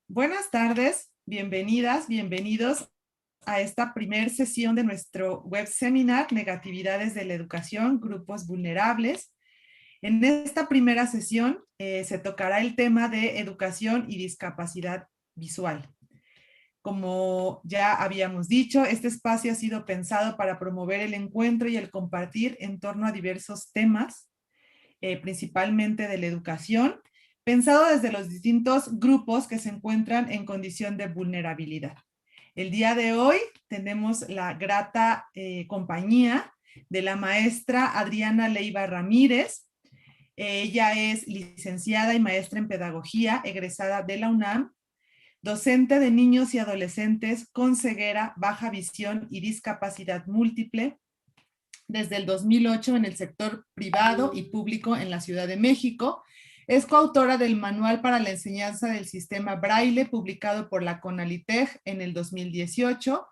Buenas tardes, bienvenidas, bienvenidos a esta primera sesión de nuestro web seminar Negatividades de la Educación, Grupos Vulnerables. En esta primera sesión se tocará el tema de educación y discapacidad visual. Como ya habíamos dicho, este espacio ha sido pensado para promover el encuentro y el compartir en torno a diversos temas, principalmente de la educación, pensado desde los distintos grupos que se encuentran en condición de vulnerabilidad. El día de hoy tenemos la grata compañía de la maestra Adriana Leiva Ramírez. Ella es licenciada y maestra en pedagogía, egresada de la UNAM, docente de niños y adolescentes con ceguera, baja visión y discapacidad múltiple, desde el 2008 en el sector privado y público en la Ciudad de México. Es coautora del Manual para la Enseñanza del Sistema Braille, publicado por la CONALITEG en el 2018.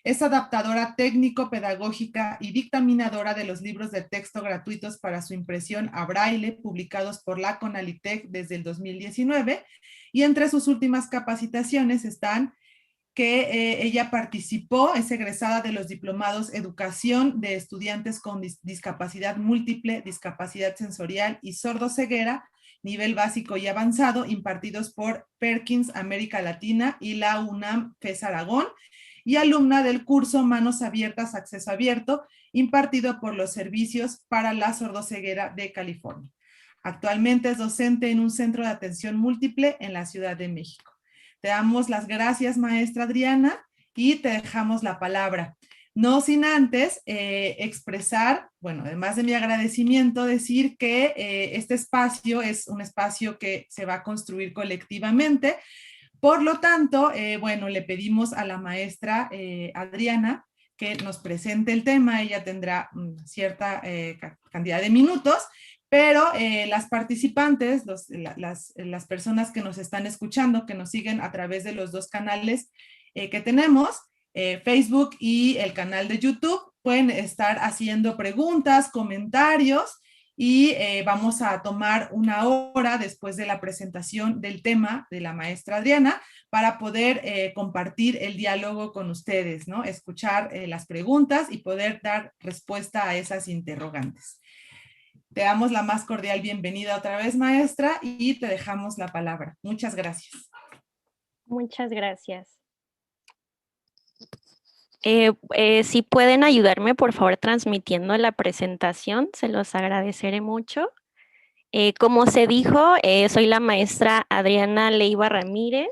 Es adaptadora técnico-pedagógica y dictaminadora de los libros de texto gratuitos para su impresión a Braille, publicados por la CONALITEG desde el 2019. Y entre sus últimas capacitaciones están que ella participó, es egresada de los diplomados Educación de Estudiantes con Discapacidad Múltiple, Discapacidad Sensorial y Sordoceguera, nivel básico y avanzado, impartidos por Perkins América Latina y la UNAM FES Aragón, y alumna del curso Manos Abiertas, Acceso Abierto, impartido por los Servicios para la Sordoceguera de California. Actualmente es docente en un centro de atención múltiple en la Ciudad de México. Te damos las gracias, maestra Adriana, y te dejamos la palabra. No sin antes expresar, bueno, además de mi agradecimiento, decir que este espacio es un espacio que se va a construir colectivamente. Por lo tanto, bueno, le pedimos a la maestra Adriana que nos presente el tema. Ella tendrá cierta cantidad de minutos, pero las participantes, las personas que nos están escuchando, que nos siguen a través de los dos canales que tenemos, Facebook y el canal de YouTube, pueden estar haciendo preguntas, comentarios, y vamos a tomar una hora después de la presentación del tema de la maestra Adriana para poder compartir el diálogo con ustedes, ¿no? Escuchar las preguntas y poder dar respuesta a esas interrogantes. Te damos la más cordial bienvenida otra vez, maestra, y te dejamos la palabra. Muchas gracias. Muchas gracias. Si pueden ayudarme, por favor, transmitiendo la presentación, se los agradeceré mucho. Como se dijo, soy la maestra Adriana Leiva Ramírez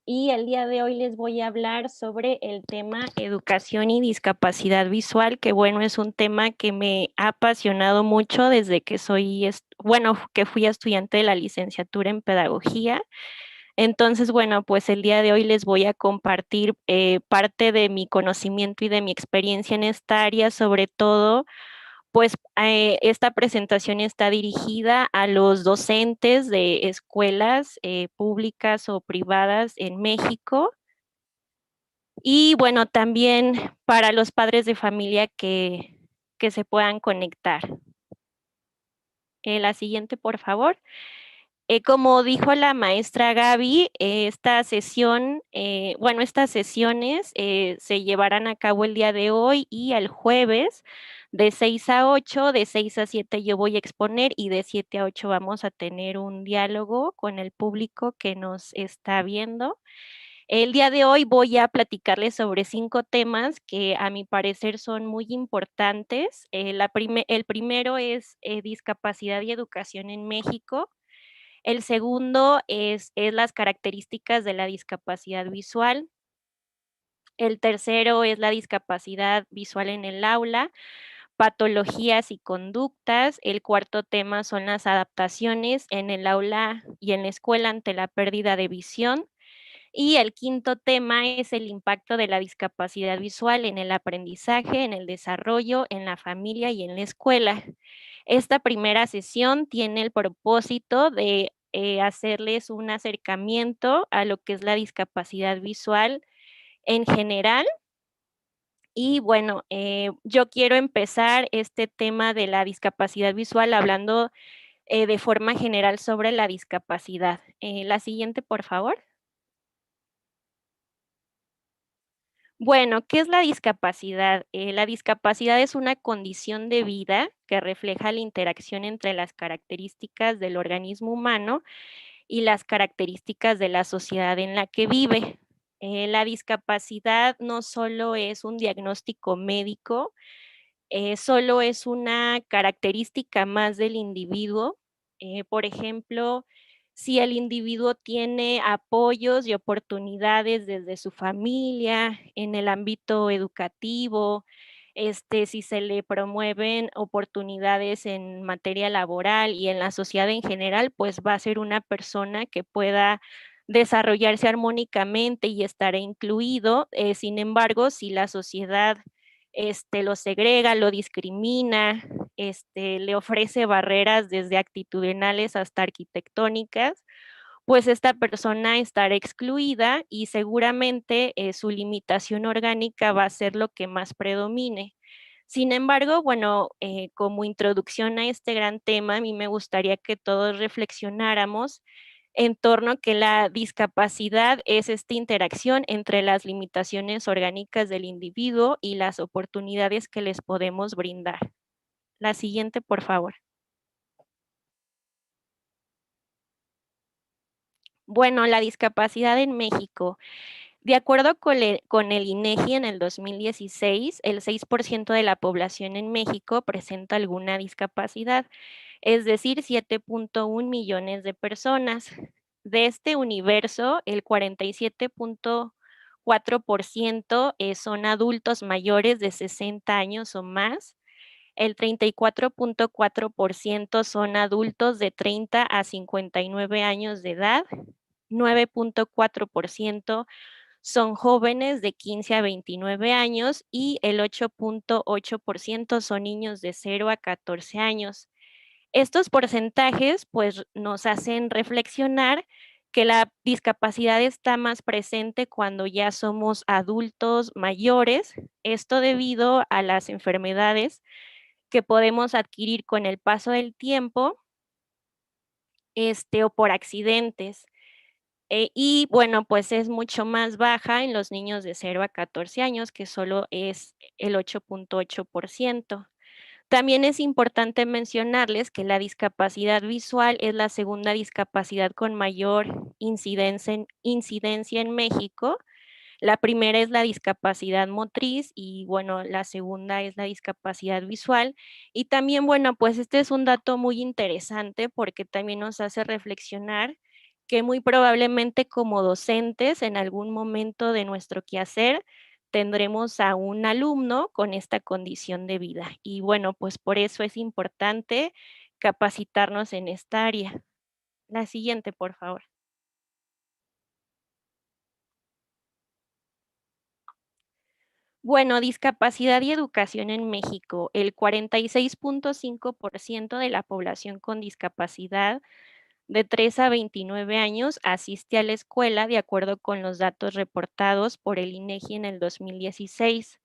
y el día de hoy les voy a hablar sobre el tema educación y discapacidad visual, que bueno, es un tema que me ha apasionado mucho desde que que fui estudiante de la licenciatura en pedagogía. Entonces, bueno, pues el día de hoy les voy a compartir parte de mi conocimiento y de mi experiencia en esta área, sobre todo, pues esta presentación está dirigida a los docentes de escuelas públicas o privadas en México y bueno, también para los padres de familia que se puedan conectar. La siguiente, por favor. Como dijo la maestra Gaby, esta sesión, estas sesiones se llevarán a cabo el día de hoy y el jueves de 6 a 8, de 6 a 7 yo voy a exponer y de 7 a 8 vamos a tener un diálogo con el público que nos está viendo. El día de hoy voy a platicarles sobre 5 temas que a mi parecer son muy importantes. El primero es discapacidad y educación en México. El segundo es las características de la discapacidad visual. El tercero es la discapacidad visual en el aula, patologías y conductas. El cuarto tema son las adaptaciones en el aula y en la escuela ante la pérdida de visión. Y el quinto tema es el impacto de la discapacidad visual en el aprendizaje, en el desarrollo, en la familia y en la escuela. Esta primera sesión tiene el propósito de hacerles un acercamiento a lo que es la discapacidad visual en general. Y bueno, yo quiero empezar este tema de la discapacidad visual hablando de forma general sobre la discapacidad. La siguiente, por favor. Bueno, ¿qué es la discapacidad? La discapacidad es una condición de vida que refleja la interacción entre las características del organismo humano y las características de la sociedad en la que vive. La discapacidad no solo es un diagnóstico médico, solo es una característica más del individuo. Por ejemplo, si el individuo tiene apoyos y oportunidades desde su familia, en el ámbito educativo, si se le promueven oportunidades en materia laboral y en la sociedad en general, pues va a ser una persona que pueda desarrollarse armónicamente y estará incluido. Sin embargo, si la sociedad lo segrega, lo discrimina, le ofrece barreras desde actitudinales hasta arquitectónicas, pues esta persona estará excluida y seguramente su limitación orgánica va a ser lo que más predomine. Sin embargo, bueno, como introducción a este gran tema, a mí me gustaría que todos reflexionáramos en torno a que la discapacidad es esta interacción entre las limitaciones orgánicas del individuo y las oportunidades que les podemos brindar. La siguiente, por favor. Bueno, la discapacidad en México. De acuerdo con el INEGI en el 2016, el 6% de la población en México presenta alguna discapacidad, es decir, 7.1 millones de personas. De este universo, el 47.4% son adultos mayores de 60 años o más, el 34.4% son adultos de 30 a 59 años de edad, 9.4% son jóvenes de 15 a 29 años y el 8.8% son niños de 0 a 14 años. Estos porcentajes pues nos hacen reflexionar que la discapacidad está más presente cuando ya somos adultos mayores, esto debido a las enfermedades que podemos adquirir con el paso del tiempo, o por accidentes. Y bueno, pues es mucho más baja en los niños de 0 a 14 años, que solo es el 8.8%. También es importante mencionarles que la discapacidad visual es la segunda discapacidad con mayor incidencia en México. La primera es la discapacidad motriz y bueno, la segunda es la discapacidad visual. Y también, bueno, pues este es un dato muy interesante porque también nos hace reflexionar que muy probablemente como docentes en algún momento de nuestro quehacer tendremos a un alumno con esta condición de vida. Y bueno, pues por eso es importante capacitarnos en esta área. La siguiente, por favor. Bueno, discapacidad y educación en México. El 46.5% de la población con discapacidad de 3 a 29 años asiste a la escuela de acuerdo con los datos reportados por el INEGI en el 2016.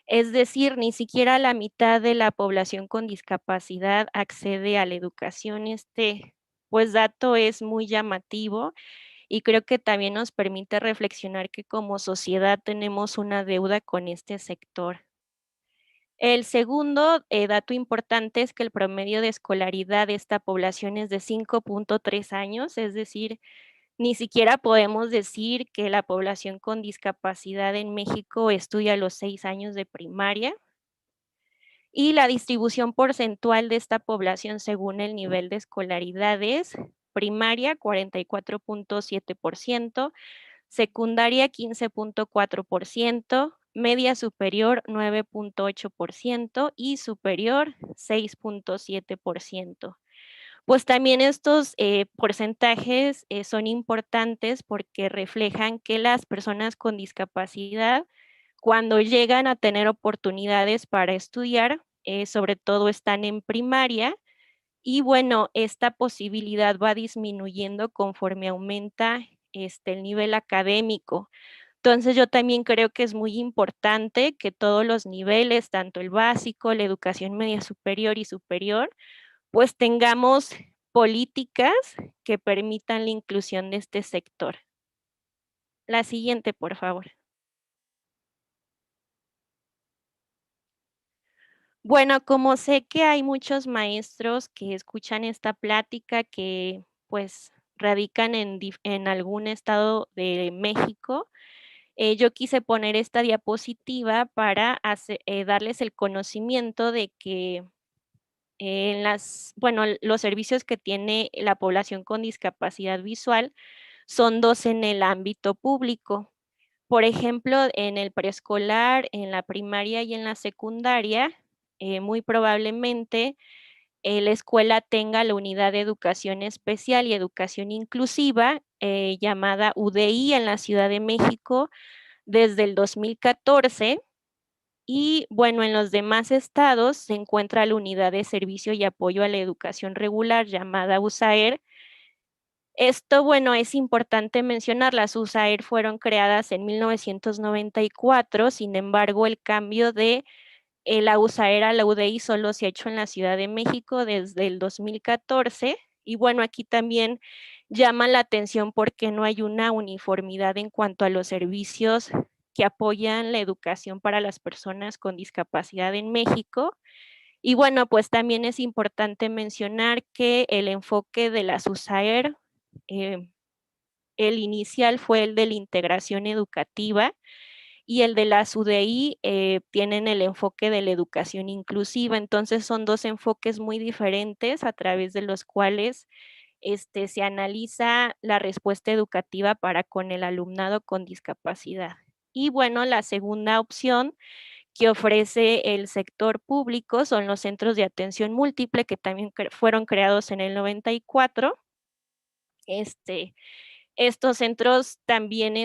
Es decir, ni siquiera la mitad de la población con discapacidad accede a la educación. Este, pues, dato es muy llamativo y creo que también nos permite reflexionar que como sociedad tenemos una deuda con este sector. El segundo dato importante es que el promedio de escolaridad de esta población es de 5.3 años, es decir, ni siquiera podemos decir que la población con discapacidad en México estudia los 6 años de primaria. Y la distribución porcentual de esta población según el nivel de escolaridad es primaria 44.7%, secundaria 15.4%, media superior 9.8% y superior 6.7%. Pues también estos porcentajes son importantes porque reflejan que las personas con discapacidad, cuando llegan a tener oportunidades para estudiar, sobre todo están en primaria, y bueno, esta posibilidad va disminuyendo conforme aumenta el nivel académico. Entonces, yo también creo que es muy importante que todos los niveles, tanto el básico, la educación media superior y superior, pues tengamos políticas que permitan la inclusión de este sector. La siguiente, por favor. Bueno, como sé que hay muchos maestros que escuchan esta plática que pues radican en algún estado de México, yo quise poner esta diapositiva para darles el conocimiento de que bueno, los servicios que tiene la población con discapacidad visual son dos en el ámbito público. Por ejemplo, en el preescolar, en la primaria y en la secundaria, muy probablemente la escuela tenga la unidad de educación especial y educación inclusiva, llamada UDI en la Ciudad de México desde el 2014. Y bueno, en los demás estados se encuentra la unidad de servicio y apoyo a la educación regular llamada USAER. Esto, bueno, es importante mencionar, las USAER fueron creadas en 1994, sin embargo, el cambio de la USAER a la UDI solo se ha hecho en la Ciudad de México desde el 2014. Y bueno, aquí también llama la atención porque no hay una uniformidad en cuanto a los servicios que apoyan la educación para las personas con discapacidad en México. Y bueno, pues también es importante mencionar que el enfoque de las USAER, eh, el inicial fue el de la integración educativa y el de las UDI tienen el enfoque de la educación inclusiva. Entonces son dos enfoques muy diferentes a través de los cuales se analiza la respuesta educativa para con el alumnado con discapacidad. Y bueno, la segunda opción que ofrece el sector público son los centros de atención múltiple que también fueron creados en el 94. Estos centros también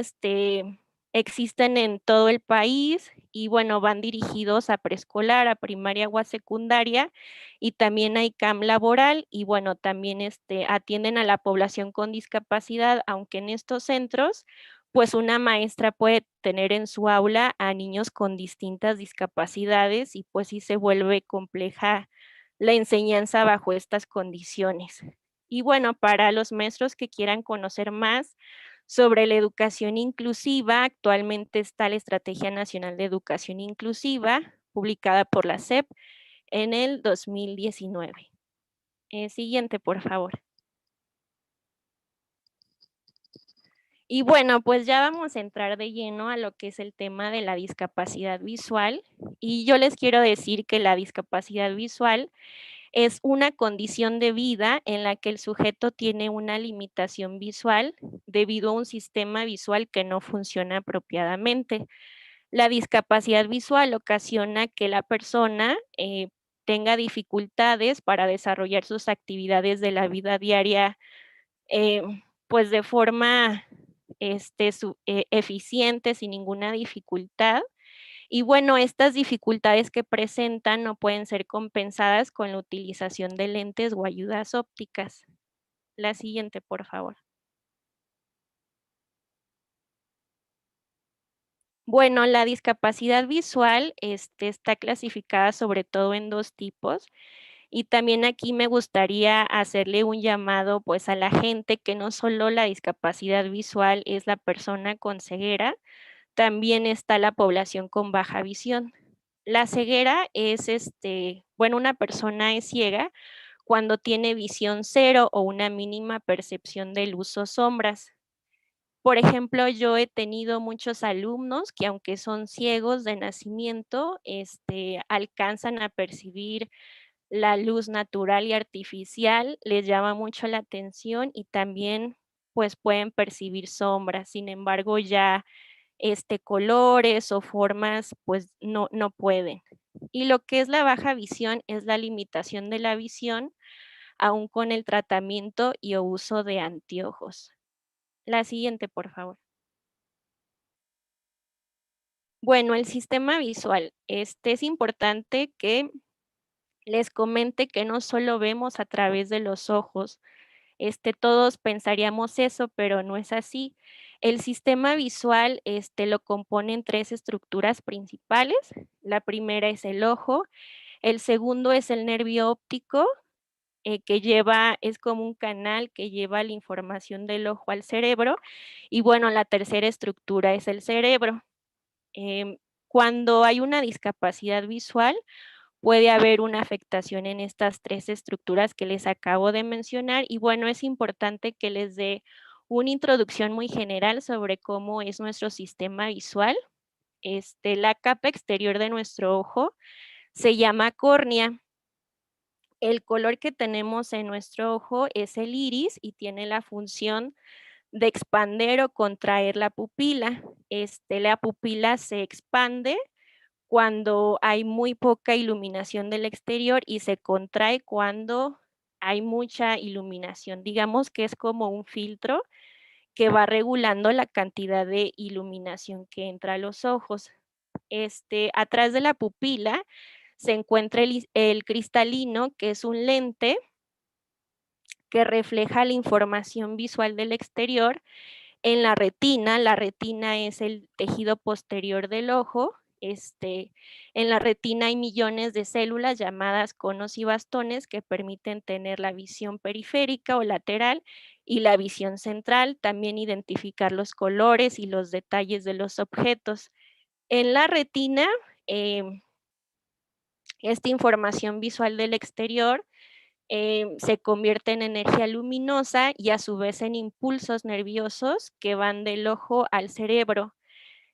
existen en todo el país y bueno, van dirigidos a preescolar, a primaria o a secundaria, y también hay CAM laboral y bueno, también atienden a la población con discapacidad, aunque en estos centros pues una maestra puede tener en su aula a niños con distintas discapacidades y pues sí se vuelve compleja la enseñanza bajo estas condiciones. Y bueno, para los maestros que quieran conocer más sobre la educación inclusiva, actualmente está la Estrategia Nacional de Educación Inclusiva, publicada por la SEP en el 2019. Siguiente, por favor. Y bueno, pues ya vamos a entrar de lleno a lo que es el tema de la discapacidad visual. Y yo les quiero decir que la discapacidad visual es una condición de vida en la que el sujeto tiene una limitación visual debido a un sistema visual que no funciona apropiadamente. La discapacidad visual ocasiona que la persona tenga dificultades para desarrollar sus actividades de la vida diaria, eh, pues de forma eficiente, sin ninguna dificultad. Y bueno, estas dificultades que presentan no pueden ser compensadas con la utilización de lentes o ayudas ópticas. La siguiente, por favor. Bueno, la discapacidad visual está clasificada sobre todo en dos tipos. Y también aquí me gustaría hacerle un llamado pues a la gente que no solo la discapacidad visual es la persona con ceguera, también está la población con baja visión. La ceguera es, bueno, una persona es ciega cuando tiene visión cero o una mínima percepción de luz o sombras. Por ejemplo, yo he tenido muchos alumnos que aunque son ciegos de nacimiento, alcanzan a percibir la luz natural y artificial, les llama mucho la atención y también pues pueden percibir sombras. Sin embargo, ya colores o formas, pues no pueden. Y lo que es la baja visión es la limitación de la visión, aún con el tratamiento y o uso de anteojos. La siguiente, por favor. Bueno, el sistema visual. Es importante que les comente que no solo vemos a través de los ojos, todos pensaríamos eso, pero no es así. El sistema visual lo componen tres estructuras principales. La primera es el ojo, el segundo es el nervio óptico es como un canal que lleva la información del ojo al cerebro. Y bueno, la tercera estructura es el cerebro. Cuando hay una discapacidad visual, puede haber una afectación en estas tres estructuras que les acabo de mencionar. Y bueno, es importante que les dé una introducción muy general sobre cómo es nuestro sistema visual. La capa exterior de nuestro ojo se llama córnea. El color que tenemos en nuestro ojo es el iris y tiene la función de expander o contraer la pupila. La pupila se expande cuando hay muy poca iluminación del exterior y se contrae cuando hay mucha iluminación. Digamos que es como un filtro que va regulando la cantidad de iluminación que entra a los ojos. Atrás de la pupila se encuentra el cristalino, que es un lente que refleja la información visual del exterior en la retina. La retina es el tejido posterior del ojo. En la retina hay millones de células llamadas conos y bastones que permiten tener la visión periférica o lateral y la visión central, también identificar los colores y los detalles de los objetos. En la retina, eh, esta información visual del exterior se convierte en energía luminosa y a su vez en impulsos nerviosos que van del ojo al cerebro.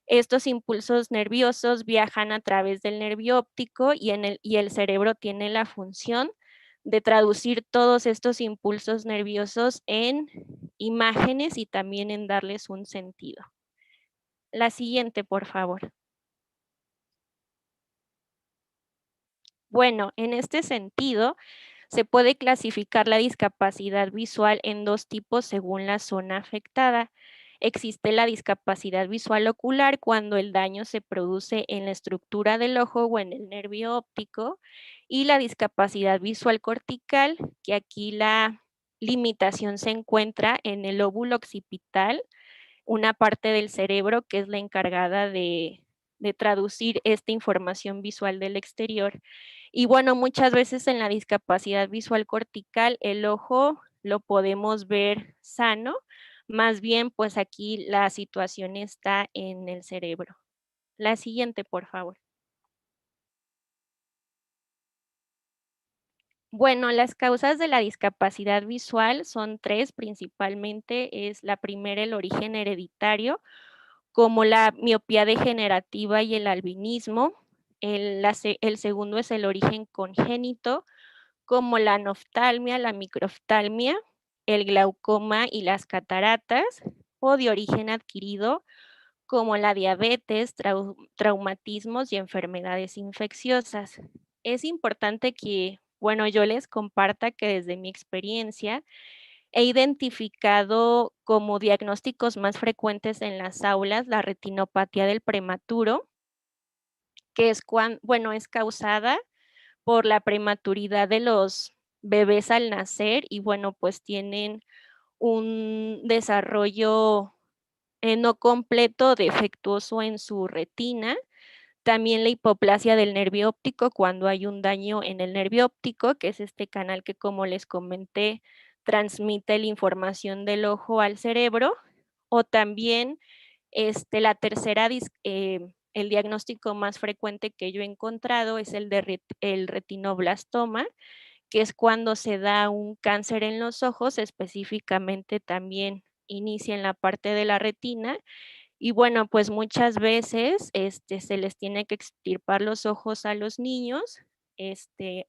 Estos impulsos nerviosos viajan a través del nervio óptico y el cerebro tiene la función de traducir todos estos impulsos nerviosos en imágenes y también en darles un sentido. La siguiente, por favor. Bueno, en este sentido, se puede clasificar la discapacidad visual en dos tipos según la zona afectada. Existe la discapacidad visual ocular cuando el daño se produce en la estructura del ojo o en el nervio óptico, y la discapacidad visual cortical, que aquí la limitación se encuentra en el lóbulo occipital, una parte del cerebro que es la encargada de traducir esta información visual del exterior. Y bueno, muchas veces en la discapacidad visual cortical el ojo lo podemos ver sano, más bien pues aquí la situación está en el cerebro. La siguiente, por favor. Bueno, las causas de la discapacidad visual son tres principalmente. Es la primera, el origen hereditario, como la miopía degenerativa y el albinismo. El segundo es el origen congénito, como la noftalmia, la microftalmia, el glaucoma y las cataratas, o de origen adquirido, como la diabetes, traumatismos y enfermedades infecciosas. Es importante que, bueno, yo les comparta que desde mi experiencia he identificado como diagnósticos más frecuentes en las aulas la retinopatía del prematuro, que es es causada por la prematuridad de los bebés al nacer y bueno, pues tienen un desarrollo no completo, defectuoso en su retina. También la hipoplasia del nervio óptico cuando hay un daño en el nervio óptico, que es este canal que, como les comenté, transmite la información del ojo al cerebro. O también la tercera, el diagnóstico más frecuente que yo he encontrado es el retinoblastoma, que es cuando se da un cáncer en los ojos, específicamente también inicia en la parte de la retina. Y bueno, pues muchas veces se les tiene que extirpar los ojos a los niños,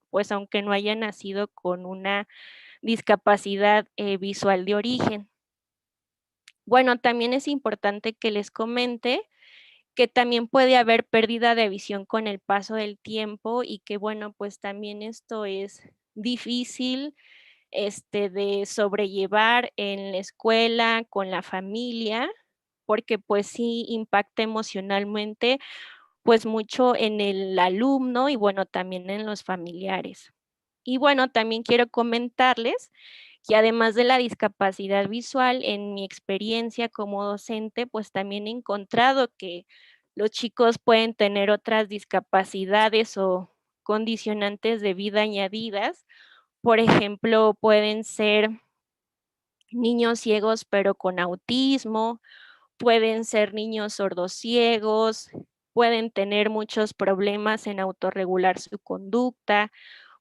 pues aunque no hayan nacido con una discapacidad visual de origen. Bueno, también es importante que les comente que también puede haber pérdida de visión con el paso del tiempo y que bueno, pues también esto es difícil de sobrellevar en la escuela, con la familia, porque pues sí impacta emocionalmente pues mucho en el alumno y bueno, también en los familiares. Y bueno, también quiero comentarles que además de la discapacidad visual, en mi experiencia como docente, pues también he encontrado que los chicos pueden tener otras discapacidades o condicionantes de vida añadidas, Por ejemplo, pueden ser niños ciegos pero con autismo, pueden ser niños sordociegos, pueden tener muchos problemas en autorregular su conducta,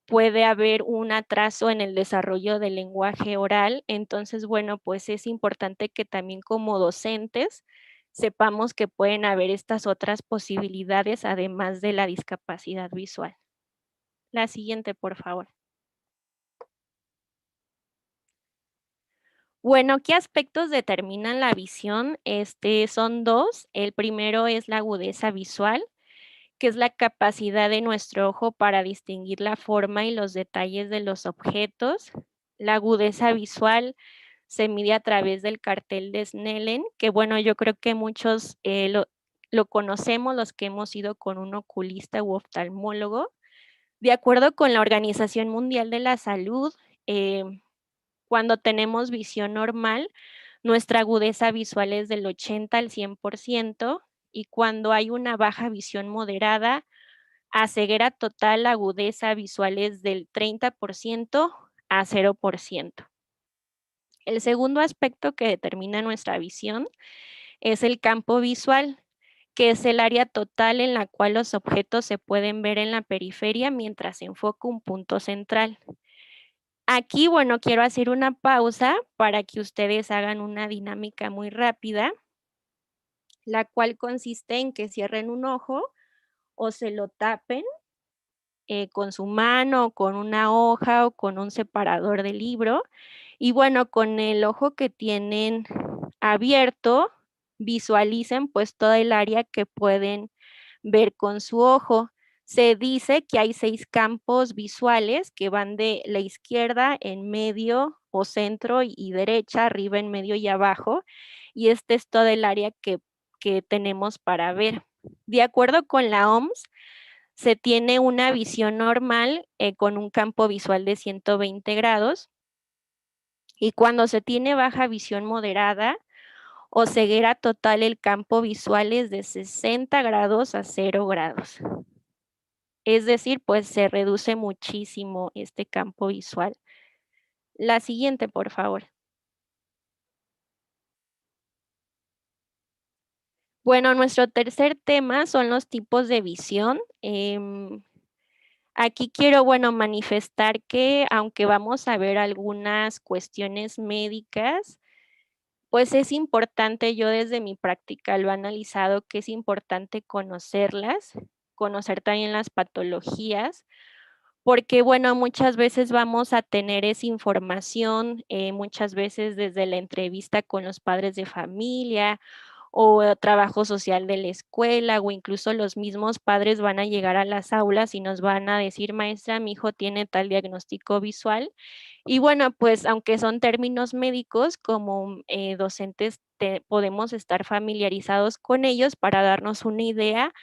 puede haber un atraso en el desarrollo del lenguaje oral. Entonces, bueno, pues es importante que también como docentes sepamos que pueden haber estas otras posibilidades además de la discapacidad visual. La siguiente, por favor. Bueno, ¿qué aspectos determinan la visión? Son dos. El primero es la agudeza visual, que es la capacidad de nuestro ojo para distinguir la forma y los detalles de los objetos. La agudeza visual se mide a través del cartel de Snellen, que bueno, yo creo que muchos lo conocemos, los que hemos ido con un oculista u oftalmólogo. De acuerdo con la Organización Mundial de la Salud, eh, cuando tenemos visión normal, nuestra agudeza visual es del 80 al 100%, y cuando hay una baja visión moderada a ceguera total, la agudeza visual es del 30% a 0%. El segundo aspecto que determina nuestra visión es el campo visual, que es el área total en la cual los objetos se pueden ver en la periferia mientras se enfoca un punto central. Aquí, bueno, quiero hacer una pausa para que ustedes hagan una dinámica muy rápida, la cual consiste en que cierren un ojo o se lo tapen con su mano, con una hoja o con un separador de libro. Y bueno, con el ojo que tienen abierto, visualicen pues toda el área que pueden ver con su ojo. Se dice que hay 6 campos visuales que van de la izquierda, en medio o centro y derecha, arriba, en medio y abajo. Y este es todo el área que tenemos para ver. De acuerdo con la OMS, se tiene una visión normal con un campo visual de 120 grados, y cuando se tiene baja visión moderada o ceguera total, el campo visual es de 60 grados a 0 grados. Es decir, pues se reduce muchísimo este campo visual. La siguiente, por favor. Bueno, nuestro tercer tema son los tipos de visión. Aquí quiero, bueno, manifestar que aunque vamos a ver algunas cuestiones médicas, pues es importante, yo desde mi práctica lo he analizado, que es importante conocerlas, conocer también las patologías, porque bueno, muchas veces vamos a tener esa información, muchas veces desde la entrevista con los padres de familia o trabajo social de la escuela, o incluso los mismos padres van a llegar a las aulas y nos van a decir: maestra, mi hijo tiene tal diagnóstico visual. Y bueno, pues aunque son términos médicos, como docentes podemos estar familiarizados con ellos para darnos una idea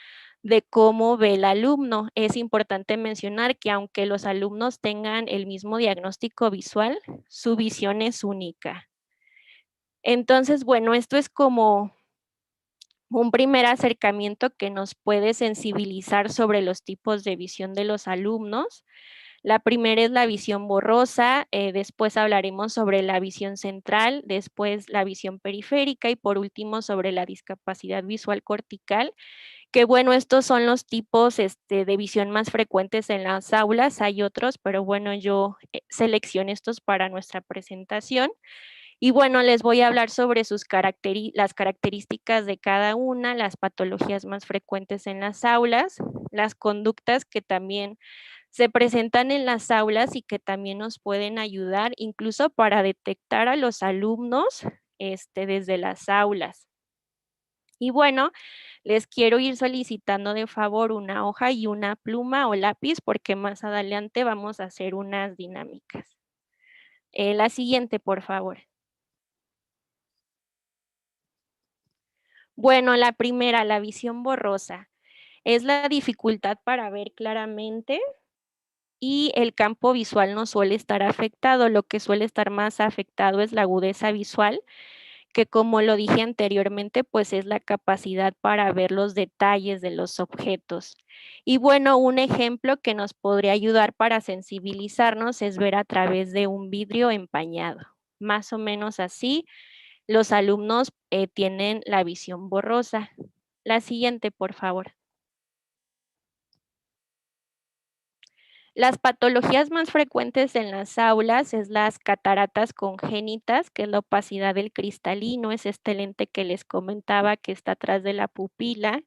de cómo ve el alumno. Es importante mencionar que aunque los alumnos tengan el mismo diagnóstico visual, su visión es única. Entonces, bueno, esto es como un primer acercamiento que nos puede sensibilizar sobre los tipos de visión de los alumnos. La primera es la visión borrosa, después hablaremos sobre la visión central, después la visión periférica y por último sobre la discapacidad visual cortical, que bueno, estos son los tipos de visión más frecuentes en las aulas. Hay otros, pero bueno, yo seleccioné estos para nuestra presentación. Y bueno, les voy a hablar sobre las características de cada una, las patologías más frecuentes en las aulas, las conductas que también se presentan en las aulas y que también nos pueden ayudar incluso para detectar a los alumnos desde las aulas. Y bueno, les quiero ir solicitando de favor una hoja y una pluma o lápiz, porque más adelante vamos a hacer unas dinámicas. La siguiente, por favor. Bueno, la primera, la visión borrosa, es la dificultad para ver claramente y el campo visual no suele estar afectado. Lo que suele estar más afectado es la agudeza visual, que como lo dije anteriormente, pues es la capacidad para ver los detalles de los objetos. Y bueno, un ejemplo que nos podría ayudar para sensibilizarnos es ver a través de un vidrio empañado. Más o menos así, los alumnos tienen la visión borrosa. La siguiente, por favor. Las patologías más frecuentes en las aulas es las cataratas congénitas, que es la opacidad del cristalino, es este lente que les comentaba que está atrás de la pupila.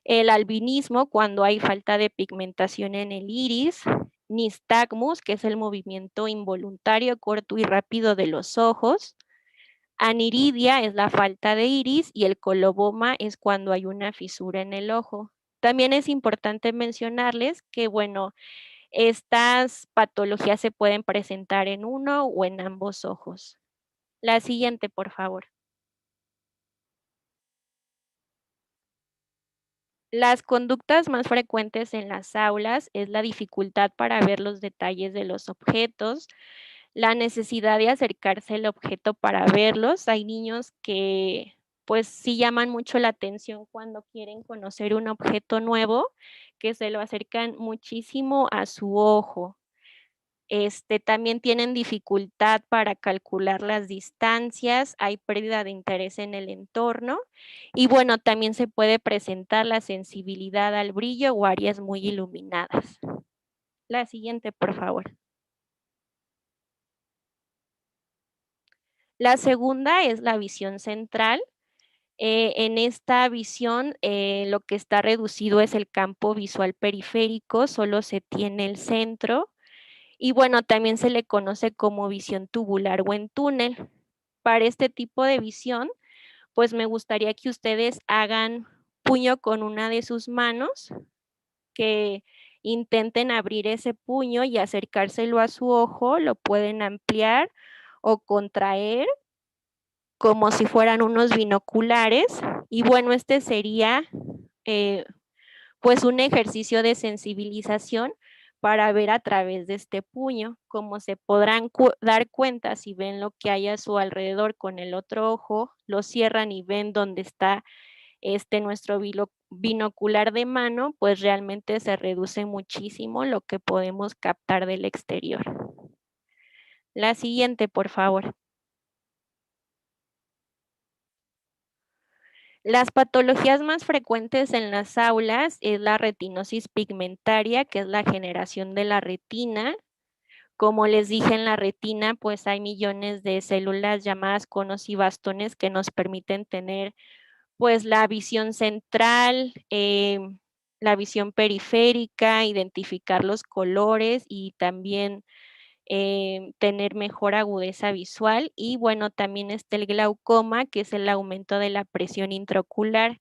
El albinismo, cuando hay falta de pigmentación en el iris. Nistagmus, que es el movimiento involuntario, corto y rápido de los ojos. Aniridia es la falta de iris y el coloboma es cuando hay una fisura en el ojo. También es importante mencionarles que, bueno, estas patologías se pueden presentar en uno o en ambos ojos. La siguiente, por favor. Las conductas más frecuentes en las aulas es la dificultad para ver los detalles de los objetos, la necesidad de acercarse al objeto para verlos. Hay niños que pues sí llaman mucho la atención cuando quieren conocer un objeto nuevo, que se lo acercan muchísimo a su ojo. También tienen dificultad para calcular las distancias, hay pérdida de interés en el entorno y bueno, también se puede presentar la sensibilidad al brillo o áreas muy iluminadas. La siguiente, por favor. La segunda es la visión central. En esta visión, lo que está reducido es el campo visual periférico, solo se tiene el centro. Y bueno, también se le conoce como visión tubular o en túnel. Para este tipo de visión, pues me gustaría que ustedes hagan puño con una de sus manos, que intenten abrir ese puño y acercárselo a su ojo, lo pueden ampliar o contraer como si fueran unos binoculares. Y bueno, este sería eh, pues un ejercicio de sensibilización para ver a través de este puño. Como se podrán dar cuenta si ven lo que hay a su alrededor con el otro ojo, lo cierran y ven dónde está nuestro binocular de mano, pues realmente se reduce muchísimo lo que podemos captar del exterior. La siguiente, por favor. Las patologías más frecuentes en las aulas es la retinosis pigmentaria, que es la generación de la retina. Como les dije, en la retina, pues hay millones de células llamadas conos y bastones que nos permiten tener, pues, la visión central, la visión periférica, identificar los colores y también tener mejor agudeza visual. Y bueno, también está el glaucoma, que es el aumento de la presión intraocular.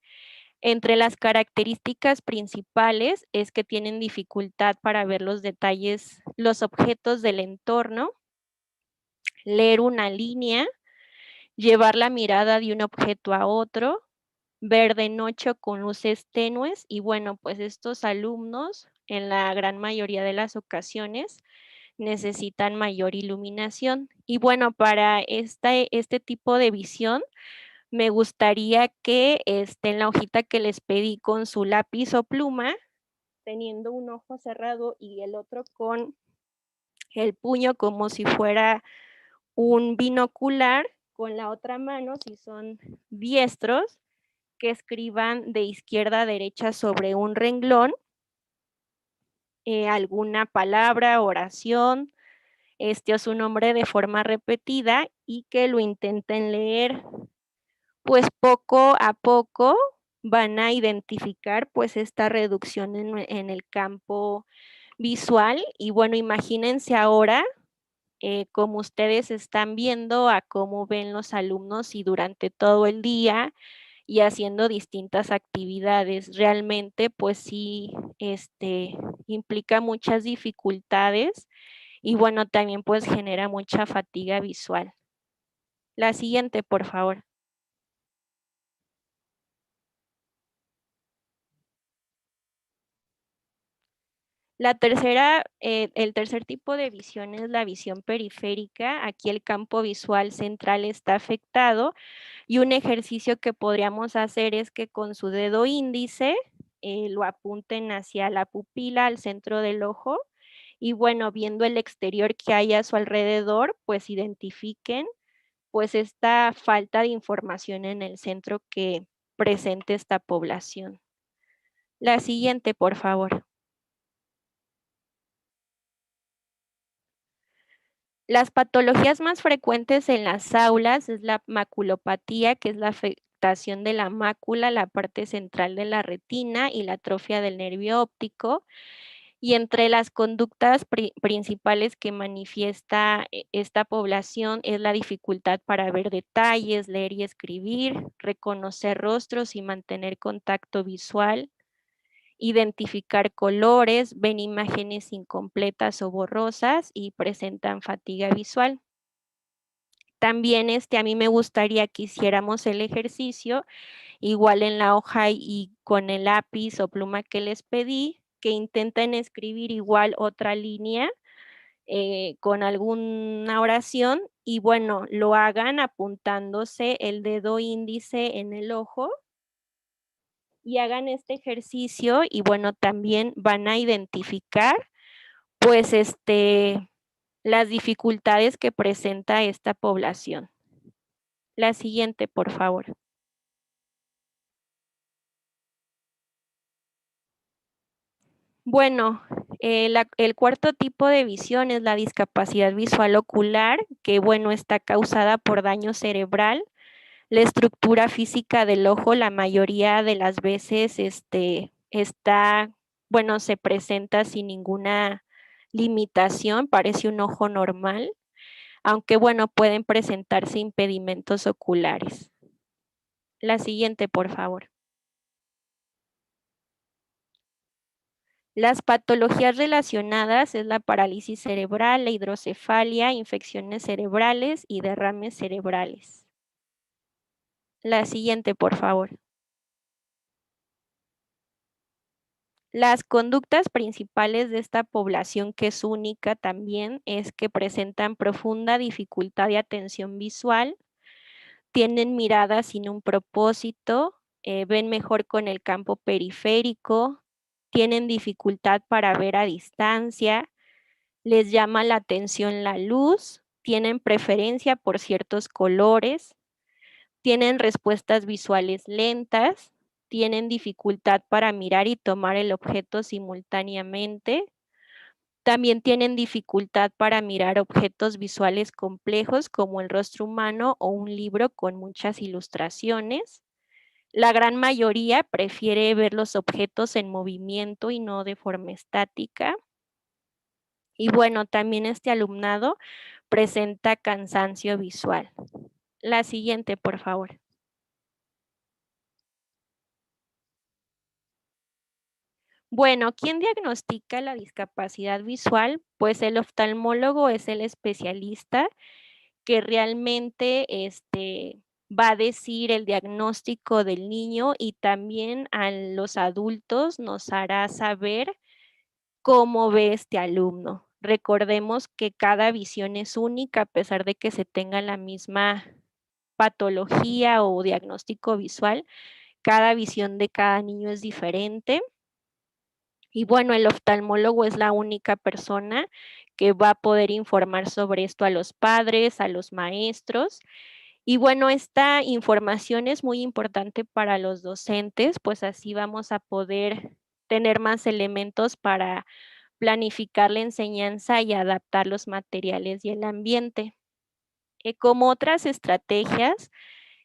Entre las características principales es que tienen dificultad para ver los detalles, los objetos del entorno, leer una línea, llevar la mirada de un objeto a otro, ver de noche con luces tenues y bueno, pues estos alumnos en la gran mayoría de las ocasiones necesitan mayor iluminación. Y bueno, para este tipo de visión, me gustaría que en la hojita que les pedí con su lápiz o pluma, teniendo un ojo cerrado y el otro con el puño como si fuera un binocular, con la otra mano, si son diestros, que escriban de izquierda a derecha sobre un renglón alguna palabra, oración, o su nombre de forma repetida y que lo intenten leer. Pues poco a poco van a identificar pues esta reducción en el campo visual y bueno, imagínense ahora como ustedes están viendo a cómo ven los alumnos y durante todo el día y haciendo distintas actividades. Realmente pues sí, implica muchas dificultades y bueno, también pues genera mucha fatiga visual. La siguiente, por favor. El tercer tipo de visión es la visión periférica. Aquí el campo visual central está afectado y un ejercicio que podríamos hacer es que con su dedo índice lo apunten hacia la pupila, al centro del ojo, y bueno, viendo el exterior que hay a su alrededor, pues identifiquen pues esta falta de información en el centro que presente esta población. La siguiente, por favor. Las patologías más frecuentes en las aulas es la maculopatía, que es la afectación de la mácula, la parte central de la retina y la atrofia del nervio óptico. Y entre las conductas principales que manifiesta esta población es la dificultad para ver detalles, leer y escribir, reconocer rostros y mantener contacto visual, identificar colores, ven imágenes incompletas o borrosas y presentan fatiga visual. También a mí me gustaría que hiciéramos el ejercicio igual en la hoja y con el lápiz o pluma que les pedí, que intenten escribir igual otra línea con alguna oración y bueno, lo hagan apuntándose el dedo índice en el ojo y hagan este ejercicio y bueno, también van a identificar pues las dificultades que presenta esta población. La siguiente, por favor. Bueno, el cuarto tipo de visión es la discapacidad visual ocular, que bueno, está causada por daño cerebral. La estructura física del ojo la mayoría de las veces bueno, se presenta sin ninguna limitación, parece un ojo normal, aunque bueno, pueden presentarse impedimentos oculares. La siguiente, por favor. Las patologías relacionadas es la parálisis cerebral, la hidrocefalia, infecciones cerebrales y derrames cerebrales. La siguiente, por favor. Las conductas principales de esta población, que es única también, es que presentan profunda dificultad de atención visual, tienen miradas sin un propósito, ven mejor con el campo periférico, tienen dificultad para ver a distancia, les llama la atención la luz, tienen preferencia por ciertos colores, tienen respuestas visuales lentas, tienen dificultad para mirar y tomar el objeto simultáneamente, también tienen dificultad para mirar objetos visuales complejos como el rostro humano o un libro con muchas ilustraciones. La gran mayoría prefiere ver los objetos en movimiento y no de forma estática. Y bueno, también este alumnado presenta cansancio visual. La siguiente, por favor. Bueno, ¿quién diagnostica la discapacidad visual? Pues el oftalmólogo es el especialista que realmente va a decir el diagnóstico del niño y también a los adultos nos hará saber cómo ve este alumno. Recordemos que cada visión es única a pesar de que se tenga la misma patología o diagnóstico visual. Cada visión de cada niño es diferente. Y bueno, el oftalmólogo es la única persona que va a poder informar sobre esto a los padres, a los maestros. Y bueno, esta información es muy importante para los docentes, pues así vamos a poder tener más elementos para planificar la enseñanza y adaptar los materiales y el ambiente. Como otras estrategias,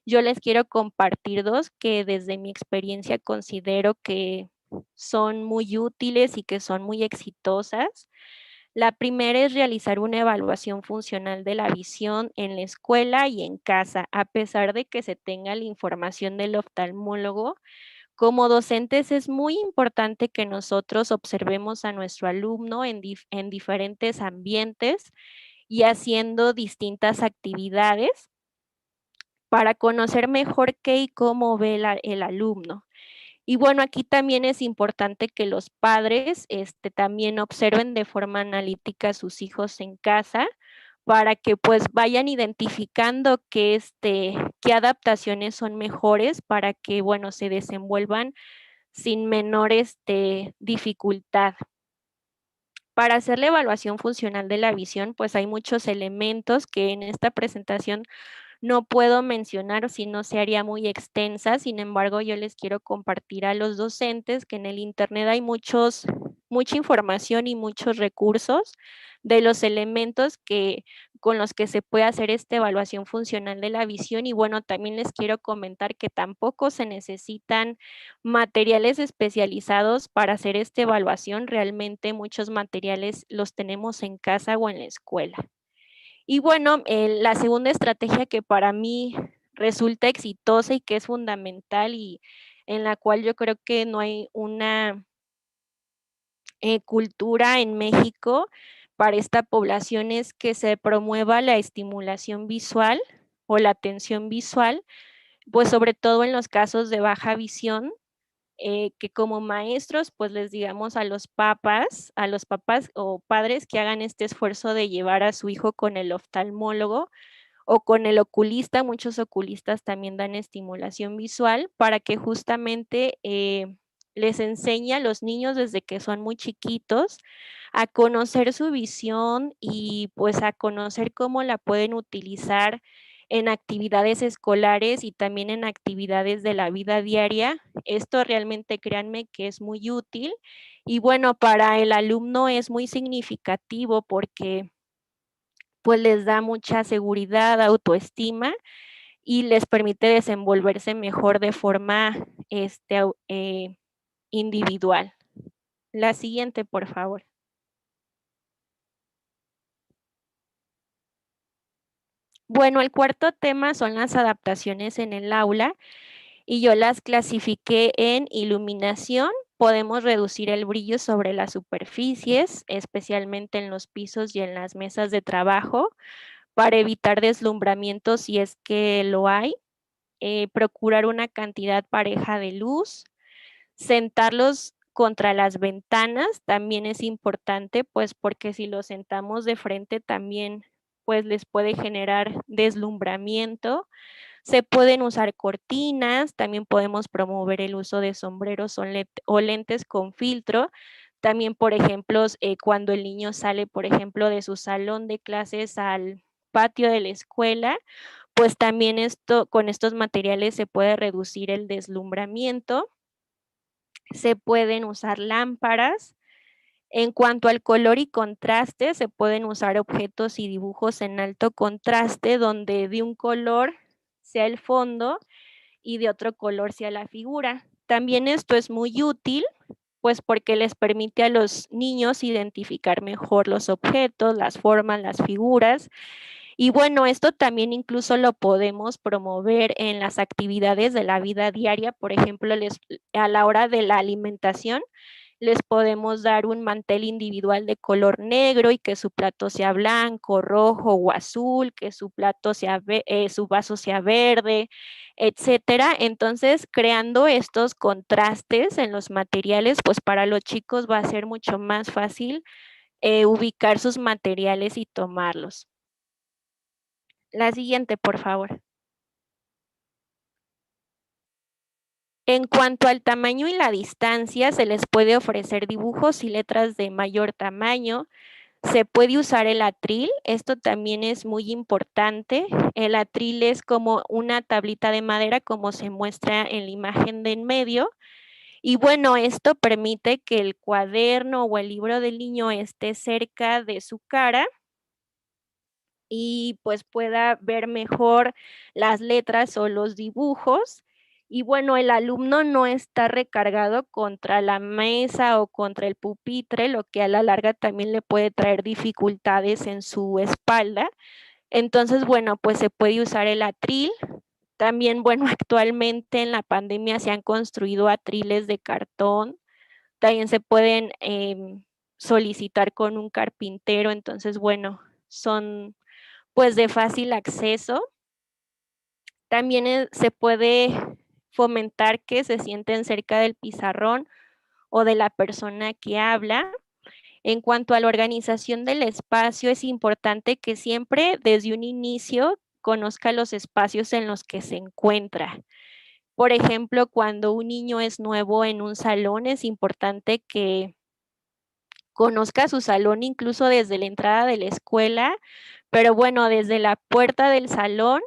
yo les quiero compartir dos que desde mi experiencia considero que son muy útiles y que son muy exitosas. La primera es realizar una evaluación funcional de la visión en la escuela y en casa, a pesar de que se tenga la información del oftalmólogo. Como docentes es muy importante que nosotros observemos a nuestro alumno en diferentes ambientes y haciendo distintas actividades para conocer mejor qué y cómo ve el alumno. Y bueno, aquí también es importante que los padres también observen de forma analítica a sus hijos en casa para que pues vayan identificando qué adaptaciones son mejores para que, bueno, se desenvuelvan sin menor dificultad. Para hacer la evaluación funcional de la visión, pues hay muchos elementos que en esta presentación no puedo mencionar, si no se haría muy extensa. Sin embargo, yo les quiero compartir a los docentes que en el Internet hay mucha información y muchos recursos de los elementos con los que se puede hacer esta evaluación funcional de la visión. Y bueno, también les quiero comentar que tampoco se necesitan materiales especializados para hacer esta evaluación. Realmente muchos materiales los tenemos en casa o en la escuela. Y bueno, la segunda estrategia que para mí resulta exitosa y que es fundamental y en la cual yo creo que no hay una cultura en México para esta población es que se promueva la estimulación visual o la atención visual, pues sobre todo en los casos de baja visión, que como maestros, pues les digamos a los papás o padres que hagan este esfuerzo de llevar a su hijo con el oftalmólogo o con el oculista. Muchos oculistas también dan estimulación visual para que justamente les enseñe a los niños desde que son muy chiquitos a conocer su visión y pues a conocer cómo la pueden utilizar en actividades escolares y también en actividades de la vida diaria. Esto realmente créanme que es muy útil y bueno, para el alumno es muy significativo porque pues les da mucha seguridad, autoestima y les permite desenvolverse mejor de forma individual. La siguiente, por favor. Bueno, el cuarto tema son las adaptaciones en el aula y yo las clasifiqué en iluminación. Podemos reducir el brillo sobre las superficies, especialmente en los pisos y en las mesas de trabajo, para evitar deslumbramiento si es que lo hay. Procurar una cantidad pareja de luz, sentarlos contra las ventanas también es importante, pues porque si los sentamos de frente también pues les puede generar deslumbramiento. Se pueden usar cortinas, también podemos promover el uso de sombreros o lentes con filtro. También, por ejemplo, cuando el niño sale, por ejemplo, de su salón de clases al patio de la escuela, pues también con estos materiales se puede reducir el deslumbramiento. Se pueden usar lámparas. En cuanto al color y contraste, se pueden usar objetos y dibujos en alto contraste donde de un color sea el fondo y de otro color sea la figura. También esto es muy útil, pues porque les permite a los niños identificar mejor los objetos, las formas, las figuras. Y bueno, esto también incluso lo podemos promover en las actividades de la vida diaria. Por ejemplo, a la hora de la alimentación, les podemos dar un mantel individual de color negro y que su plato sea blanco, rojo o azul, que su plato sea, su vaso sea verde, etcétera. Entonces, creando estos contrastes en los materiales, pues para los chicos va a ser mucho más fácil ubicar sus materiales y tomarlos. La siguiente, por favor. En cuanto al tamaño y la distancia, se les puede ofrecer dibujos y letras de mayor tamaño. Se puede usar el atril, esto también es muy importante. El atril es como una tablita de madera, como se muestra en la imagen de en medio. Y bueno, esto permite que el cuaderno o el libro del niño esté cerca de su cara y pues pueda ver mejor las letras o los dibujos. Y bueno, el alumno no está recargado contra la mesa o contra el pupitre, lo que a la larga también le puede traer dificultades en su espalda. Entonces, bueno, pues se puede usar el atril. También, bueno, actualmente en la pandemia se han construido atriles de cartón. También se pueden solicitar con un carpintero. Entonces, bueno, son pues de fácil acceso. También se puede fomentar que se sienten cerca del pizarrón o de la persona que habla. En cuanto a la organización del espacio, es importante que siempre desde un inicio conozca los espacios en los que se encuentra. Por ejemplo, cuando un niño es nuevo en un salón, es importante que conozca su salón incluso desde la entrada de la escuela, pero bueno, desde la puerta del salón,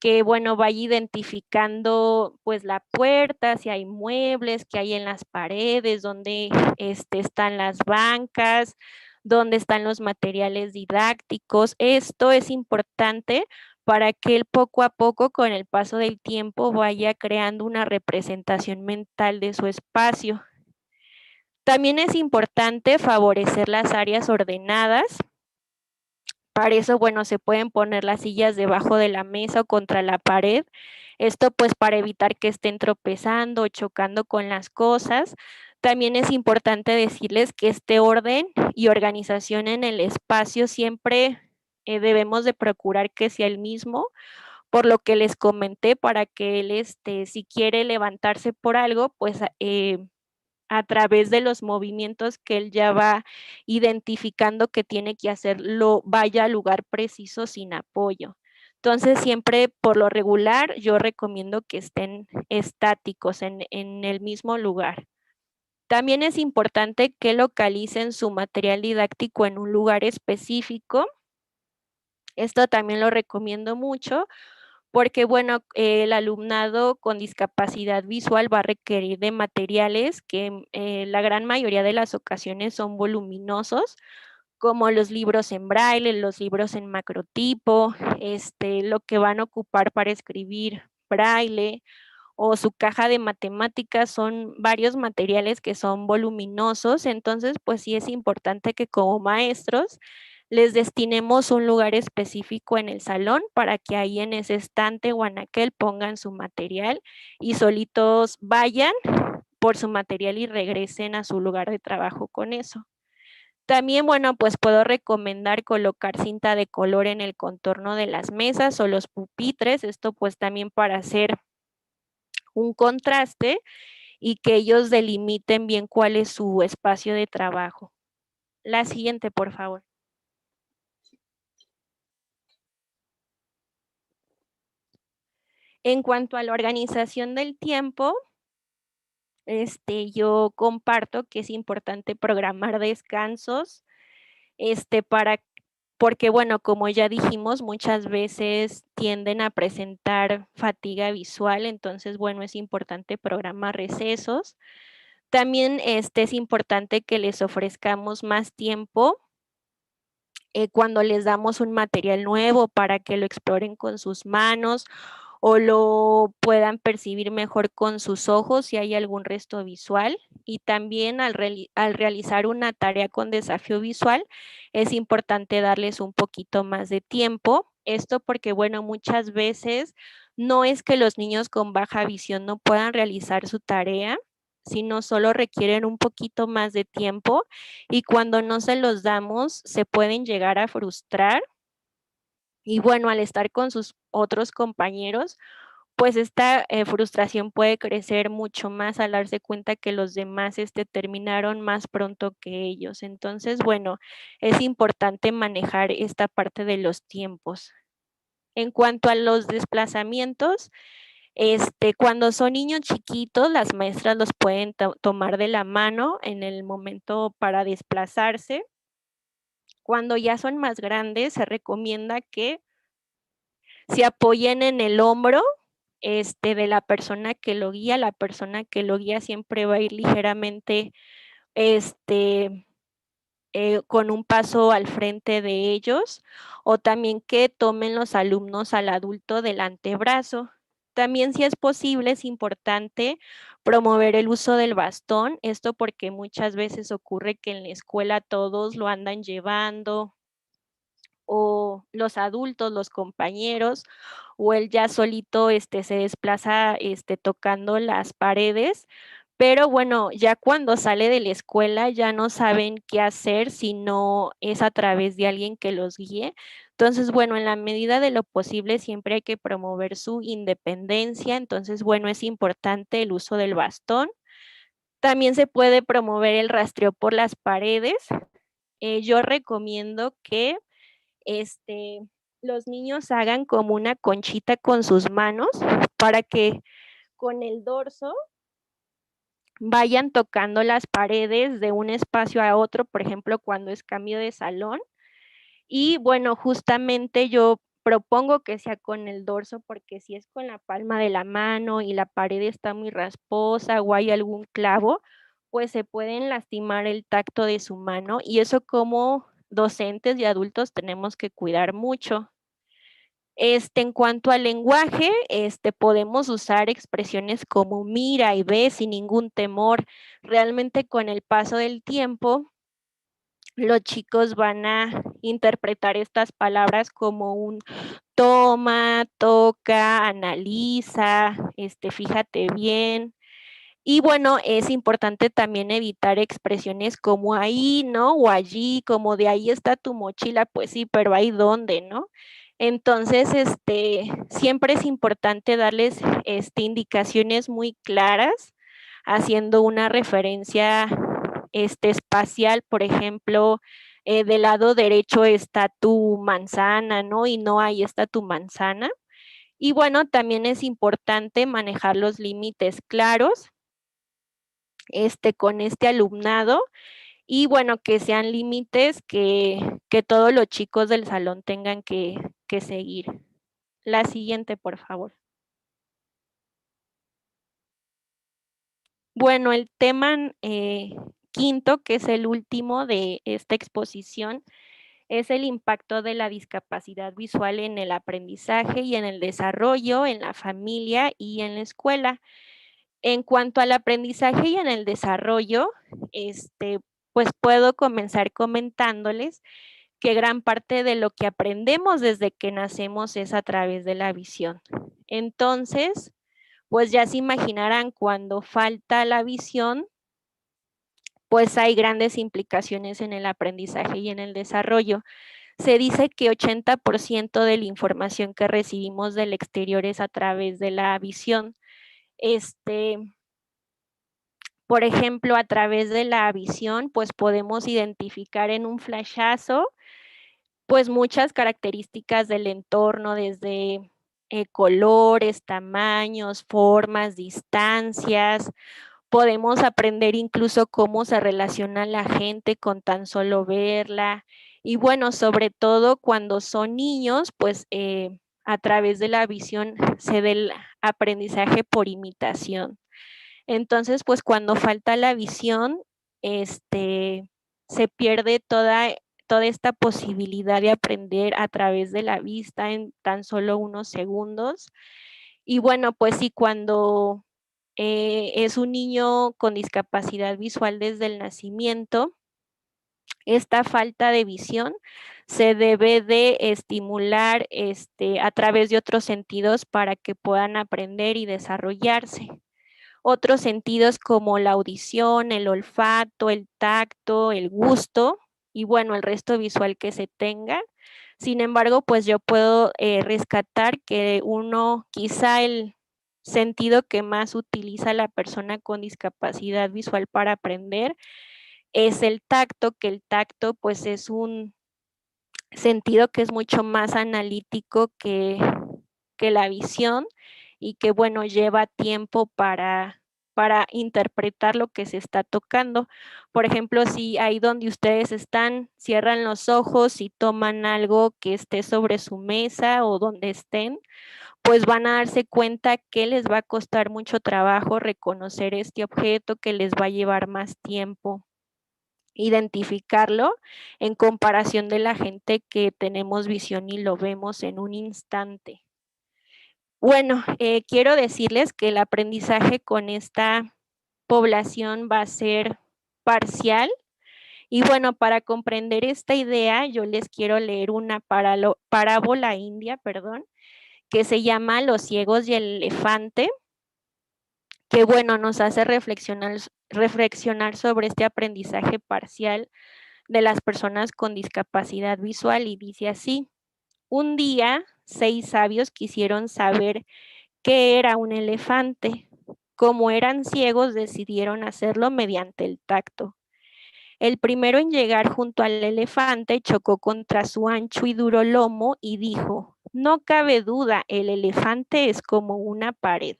que bueno, vaya identificando pues la puerta, si hay muebles, que hay en las paredes, dónde están las bancas, dónde están los materiales didácticos. Esto es importante para que él poco a poco, con el paso del tiempo, vaya creando una representación mental de su espacio. También es importante favorecer las áreas ordenadas. Para eso, bueno, se pueden poner las sillas debajo de la mesa o contra la pared. Esto pues para evitar que estén tropezando o chocando con las cosas. También es importante decirles que este orden y organización en el espacio siempre debemos de procurar que sea el mismo, por lo que les comenté, para que él, si quiere levantarse por algo, pues a través de los movimientos que él ya va identificando que tiene que hacerlo, vaya al lugar preciso sin apoyo. Entonces, siempre por lo regular, yo recomiendo que estén estáticos en el mismo lugar. También es importante que localicen su material didáctico en un lugar específico. Esto también lo recomiendo mucho porque, bueno, el alumnado con discapacidad visual va a requerir de materiales que la gran mayoría de las ocasiones son voluminosos, como los libros en braille, los libros en macrotipo, lo que van a ocupar para escribir braille o su caja de matemáticas, son varios materiales que son voluminosos. Entonces pues sí es importante que como maestros les destinemos un lugar específico en el salón para que ahí en ese estante o en aquel pongan su material y solitos vayan por su material y regresen a su lugar de trabajo con eso. También, bueno, pues puedo recomendar colocar cinta de color en el contorno de las mesas o los pupitres. Esto pues también para hacer un contraste y que ellos delimiten bien cuál es su espacio de trabajo. La siguiente, por favor. En cuanto a la organización del tiempo, yo comparto que es importante programar descansos, para, porque bueno, como ya dijimos, muchas veces tienden a presentar fatiga visual, entonces bueno, es importante programar recesos. También es importante que les ofrezcamos más tiempo cuando les damos un material nuevo para que lo exploren con sus manos o lo puedan percibir mejor con sus ojos si hay algún resto visual. Y también al realizar una tarea con desafío visual, es importante darles un poquito más de tiempo. Esto porque, bueno, muchas veces no es que los niños con baja visión no puedan realizar su tarea, sino solo requieren un poquito más de tiempo y cuando no se los damos se pueden llegar a frustrar y bueno, al estar con sus otros compañeros, pues esta frustración puede crecer mucho más al darse cuenta que los demás terminaron más pronto que ellos. Entonces, bueno, es importante manejar esta parte de los tiempos. En cuanto a los desplazamientos, cuando son niños chiquitos, las maestras los pueden tomar de la mano en el momento para desplazarse. Cuando ya son más grandes, se recomienda que se apoyen en el hombro de la persona que lo guía. La persona que lo guía siempre va a ir ligeramente con un paso al frente de ellos, o también que tomen los alumnos al adulto del antebrazo. También, si es posible, es importante promover el uso del bastón, esto porque muchas veces ocurre que en la escuela todos lo andan llevando, o los adultos, los compañeros, o él ya solito se desplaza tocando las paredes, pero bueno, ya cuando sale de la escuela ya no saben qué hacer si no es a través de alguien que los guíe. Entonces, bueno, en la medida de lo posible siempre hay que promover su independencia. Entonces, bueno, es importante el uso del bastón. También se puede promover el rastreo por las paredes. Yo recomiendo que los niños hagan como una conchita con sus manos para que con el dorso vayan tocando las paredes de un espacio a otro, por ejemplo, cuando es cambio de salón. Y bueno, justamente yo propongo que sea con el dorso, porque si es con la palma de la mano y la pared está muy rasposa o hay algún clavo, pues se pueden lastimar el tacto de su mano, y eso como docentes y adultos tenemos que cuidar mucho. En cuanto al lenguaje, podemos usar expresiones como mira y ve sin ningún temor. Realmente con el paso del tiempo, los chicos van a interpretar estas palabras como un toma, toca, analiza, fíjate bien. Y bueno, es importante también evitar expresiones como ahí, ¿no? O allí, como de ahí está tu mochila, pues sí, pero ahí dónde, ¿no? Entonces, siempre es importante darles, indicaciones muy claras, haciendo una referencia, espacial, por ejemplo, del lado derecho está tu manzana, ¿no? Y no ahí está tu manzana. Y bueno, también es importante manejar los límites claros, con este alumnado, y bueno, que sean límites que todos los chicos del salón tengan que seguir. La siguiente, por favor. Bueno, el tema quinto, que es el último de esta exposición, es el impacto de la discapacidad visual en el aprendizaje y en el desarrollo, en la familia y en la escuela. En cuanto al aprendizaje y en el desarrollo, pues puedo comenzar comentándoles que gran parte de lo que aprendemos desde que nacemos es a través de la visión. Entonces, pues ya se imaginarán, cuando falta la visión, pues hay grandes implicaciones en el aprendizaje y en el desarrollo. Se dice que 80% de la información que recibimos del exterior es a través de la visión. Por ejemplo, a través de la visión, pues podemos identificar en un flashazo, pues muchas características del entorno, desde colores, tamaños, formas, distancias. Podemos aprender incluso cómo se relaciona la gente con tan solo verla. Y bueno, sobre todo cuando son niños, pues a través de la visión se da el aprendizaje por imitación. Entonces, pues cuando falta la visión, se pierde toda esta posibilidad de aprender a través de la vista en tan solo unos segundos. Y bueno, pues sí, cuando es un niño con discapacidad visual desde el nacimiento, esta falta de visión se debe de estimular a través de otros sentidos para que puedan aprender y desarrollarse. Otros sentidos como la audición, el olfato, el tacto, el gusto y bueno, el resto visual que se tenga. Sin embargo, pues yo puedo rescatar que quizá el sentido que más utiliza la persona con discapacidad visual para aprender es el tacto, que el tacto pues es un sentido que es mucho más analítico que la visión, y que bueno, lleva tiempo para interpretar lo que se está tocando. Por ejemplo, si ahí donde ustedes están, cierran los ojos y toman algo que esté sobre su mesa o donde estén, pues van a darse cuenta que les va a costar mucho trabajo reconocer este objeto, que les va a llevar más tiempo identificarlo en comparación de la gente que tenemos visión y lo vemos en un instante. Bueno, quiero decirles que el aprendizaje con esta población va a ser parcial. Y bueno, para comprender esta idea, yo les quiero leer una parábola india, perdón, que se llama Los ciegos y el elefante, que bueno, nos hace reflexionar sobre este aprendizaje parcial de las personas con discapacidad visual, y dice así: Un día, 6 sabios quisieron saber qué era un elefante. Como eran ciegos, decidieron hacerlo mediante el tacto. El primero en llegar junto al elefante chocó contra su ancho y duro lomo y dijo: no cabe duda, el elefante es como una pared.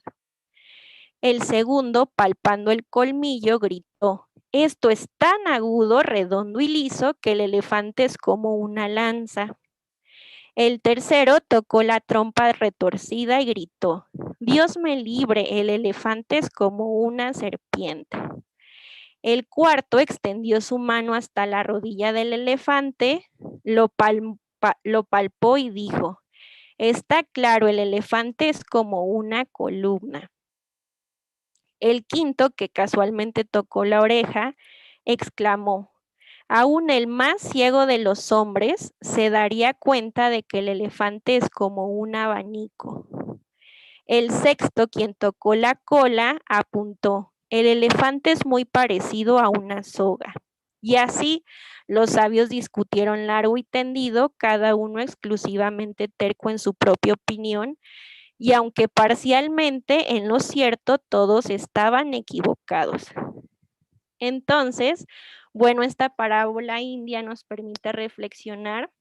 El segundo, palpando el colmillo, gritó: esto es tan agudo, redondo y liso que el elefante es como una lanza. El tercero tocó la trompa retorcida y gritó: Dios me libre, el elefante es como una serpiente. El cuarto extendió su mano hasta la rodilla del elefante, lo palpó y dijo: está claro, el elefante es como una columna. El quinto, que casualmente tocó la oreja, exclamó: aún el más ciego de los hombres se daría cuenta de que el elefante es como un abanico. El sexto, quien tocó la cola, apuntó: el elefante es muy parecido a una soga. Y así los sabios discutieron largo y tendido, cada uno exclusivamente terco en su propia opinión, y aunque parcialmente en lo cierto, todos estaban equivocados. Entonces, bueno, esta parábola india nos permite reflexionar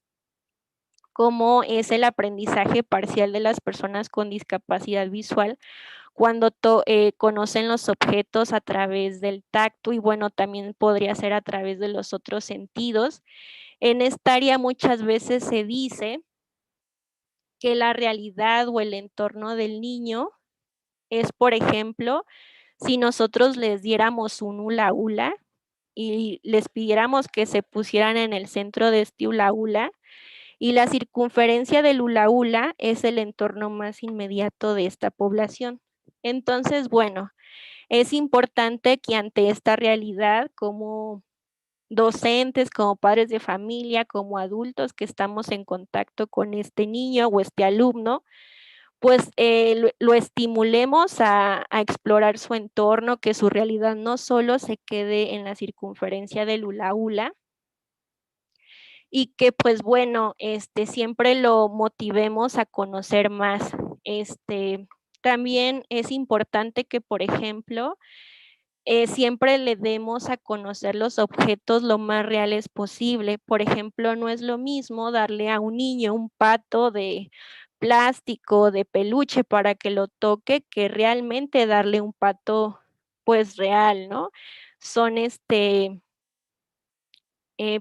cómo es el aprendizaje parcial de las personas con discapacidad visual cuando conocen los objetos a través del tacto, y bueno, también podría ser a través de los otros sentidos. En esta área muchas veces se dice que la realidad o el entorno del niño es, por ejemplo, si nosotros les diéramos un hula hula y les pidiéramos que se pusieran en el centro de este hula hula, y la circunferencia del hula hula es el entorno más inmediato de esta población. Entonces, bueno, es importante que ante esta realidad, como docentes, como padres de familia, como adultos que estamos en contacto con este niño o este alumno, pues lo estimulemos a explorar su entorno, que su realidad no solo se quede en la circunferencia del hula hula, y que pues bueno, siempre lo motivemos a conocer más. También es importante que, por ejemplo, siempre le demos a conocer los objetos lo más reales posible. Por ejemplo, no es lo mismo darle a un niño un pato de plástico, de peluche para que lo toque, que realmente darle un pato pues real, ¿no? Son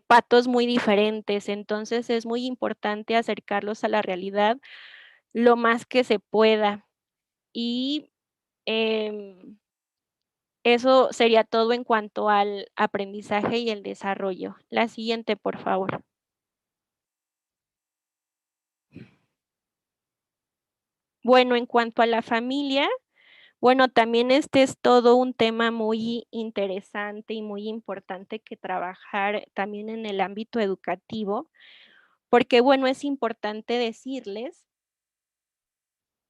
patos muy diferentes, entonces es muy importante acercarlos a la realidad lo más que se pueda. Y eso sería todo en cuanto al aprendizaje y el desarrollo. La siguiente, por favor. Bueno, en cuanto a la familia, bueno, también este es todo un tema muy interesante y muy importante que trabajar también en el ámbito educativo, porque bueno, es importante decirles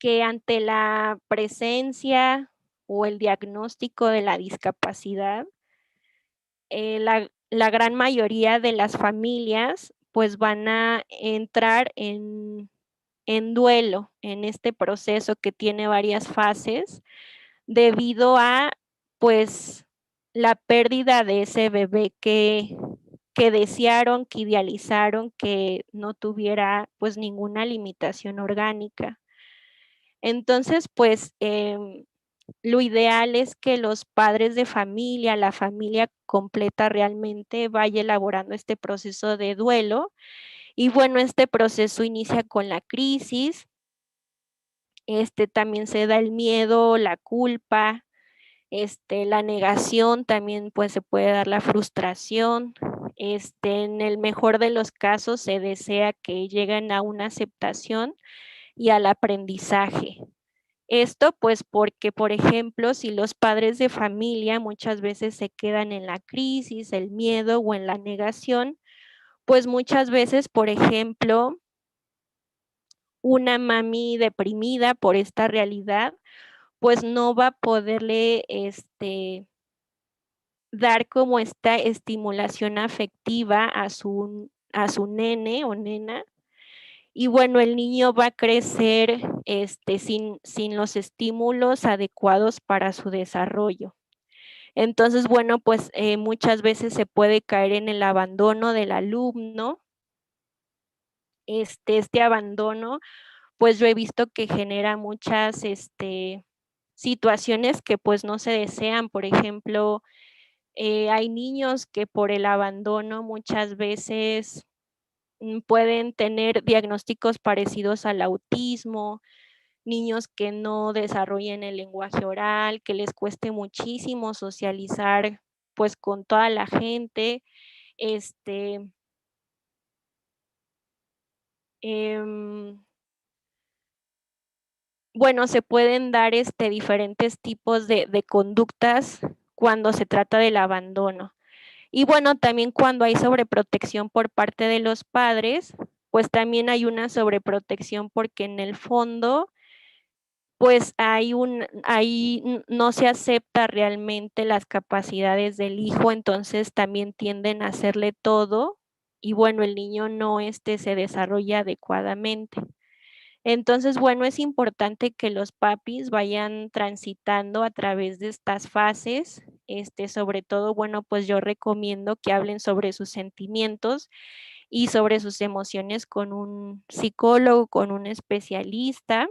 que ante la presencia o el diagnóstico de la discapacidad, la gran mayoría de las familias pues van a entrar en duelo en este proceso que tiene varias fases debido a pues la pérdida de ese bebé que desearon, que idealizaron, que no tuviera pues ninguna limitación orgánica. Entonces, pues lo ideal es que los padres de familia, la familia completa realmente vaya elaborando este proceso de duelo. Y bueno, este proceso inicia con la crisis, también se da el miedo, la culpa, la negación, también pues se puede dar la frustración. En el mejor de los casos se desea que lleguen a una aceptación y al aprendizaje. Esto pues porque, por ejemplo, si los padres de familia muchas veces se quedan en la crisis, el miedo o en la negación, pues muchas veces, por ejemplo, una mami deprimida por esta realidad, pues no va a poderle dar como esta estimulación afectiva a su nene o nena, y bueno, el niño va a crecer sin los estímulos adecuados para su desarrollo. Entonces, bueno, pues muchas veces se puede caer en el abandono del alumno. Este abandono, pues yo he visto que genera muchas situaciones que pues no se desean. Por ejemplo, hay niños que por el abandono muchas veces pueden tener diagnósticos parecidos al autismo, niños que no desarrollen el lenguaje oral, que les cueste muchísimo socializar pues con toda la gente. Este, em, bueno, se pueden dar diferentes tipos de conductas cuando se trata del abandono. Y bueno, también cuando hay sobreprotección por parte de los padres, pues también hay una sobreprotección porque en el fondo pues ahí no se acepta realmente las capacidades del hijo, entonces también tienden a hacerle todo y bueno, el niño no se desarrolla adecuadamente. Entonces, bueno, es importante que los papis vayan transitando a través de estas fases, sobre todo, bueno, pues yo recomiendo que hablen sobre sus sentimientos y sobre sus emociones con un psicólogo, con un especialista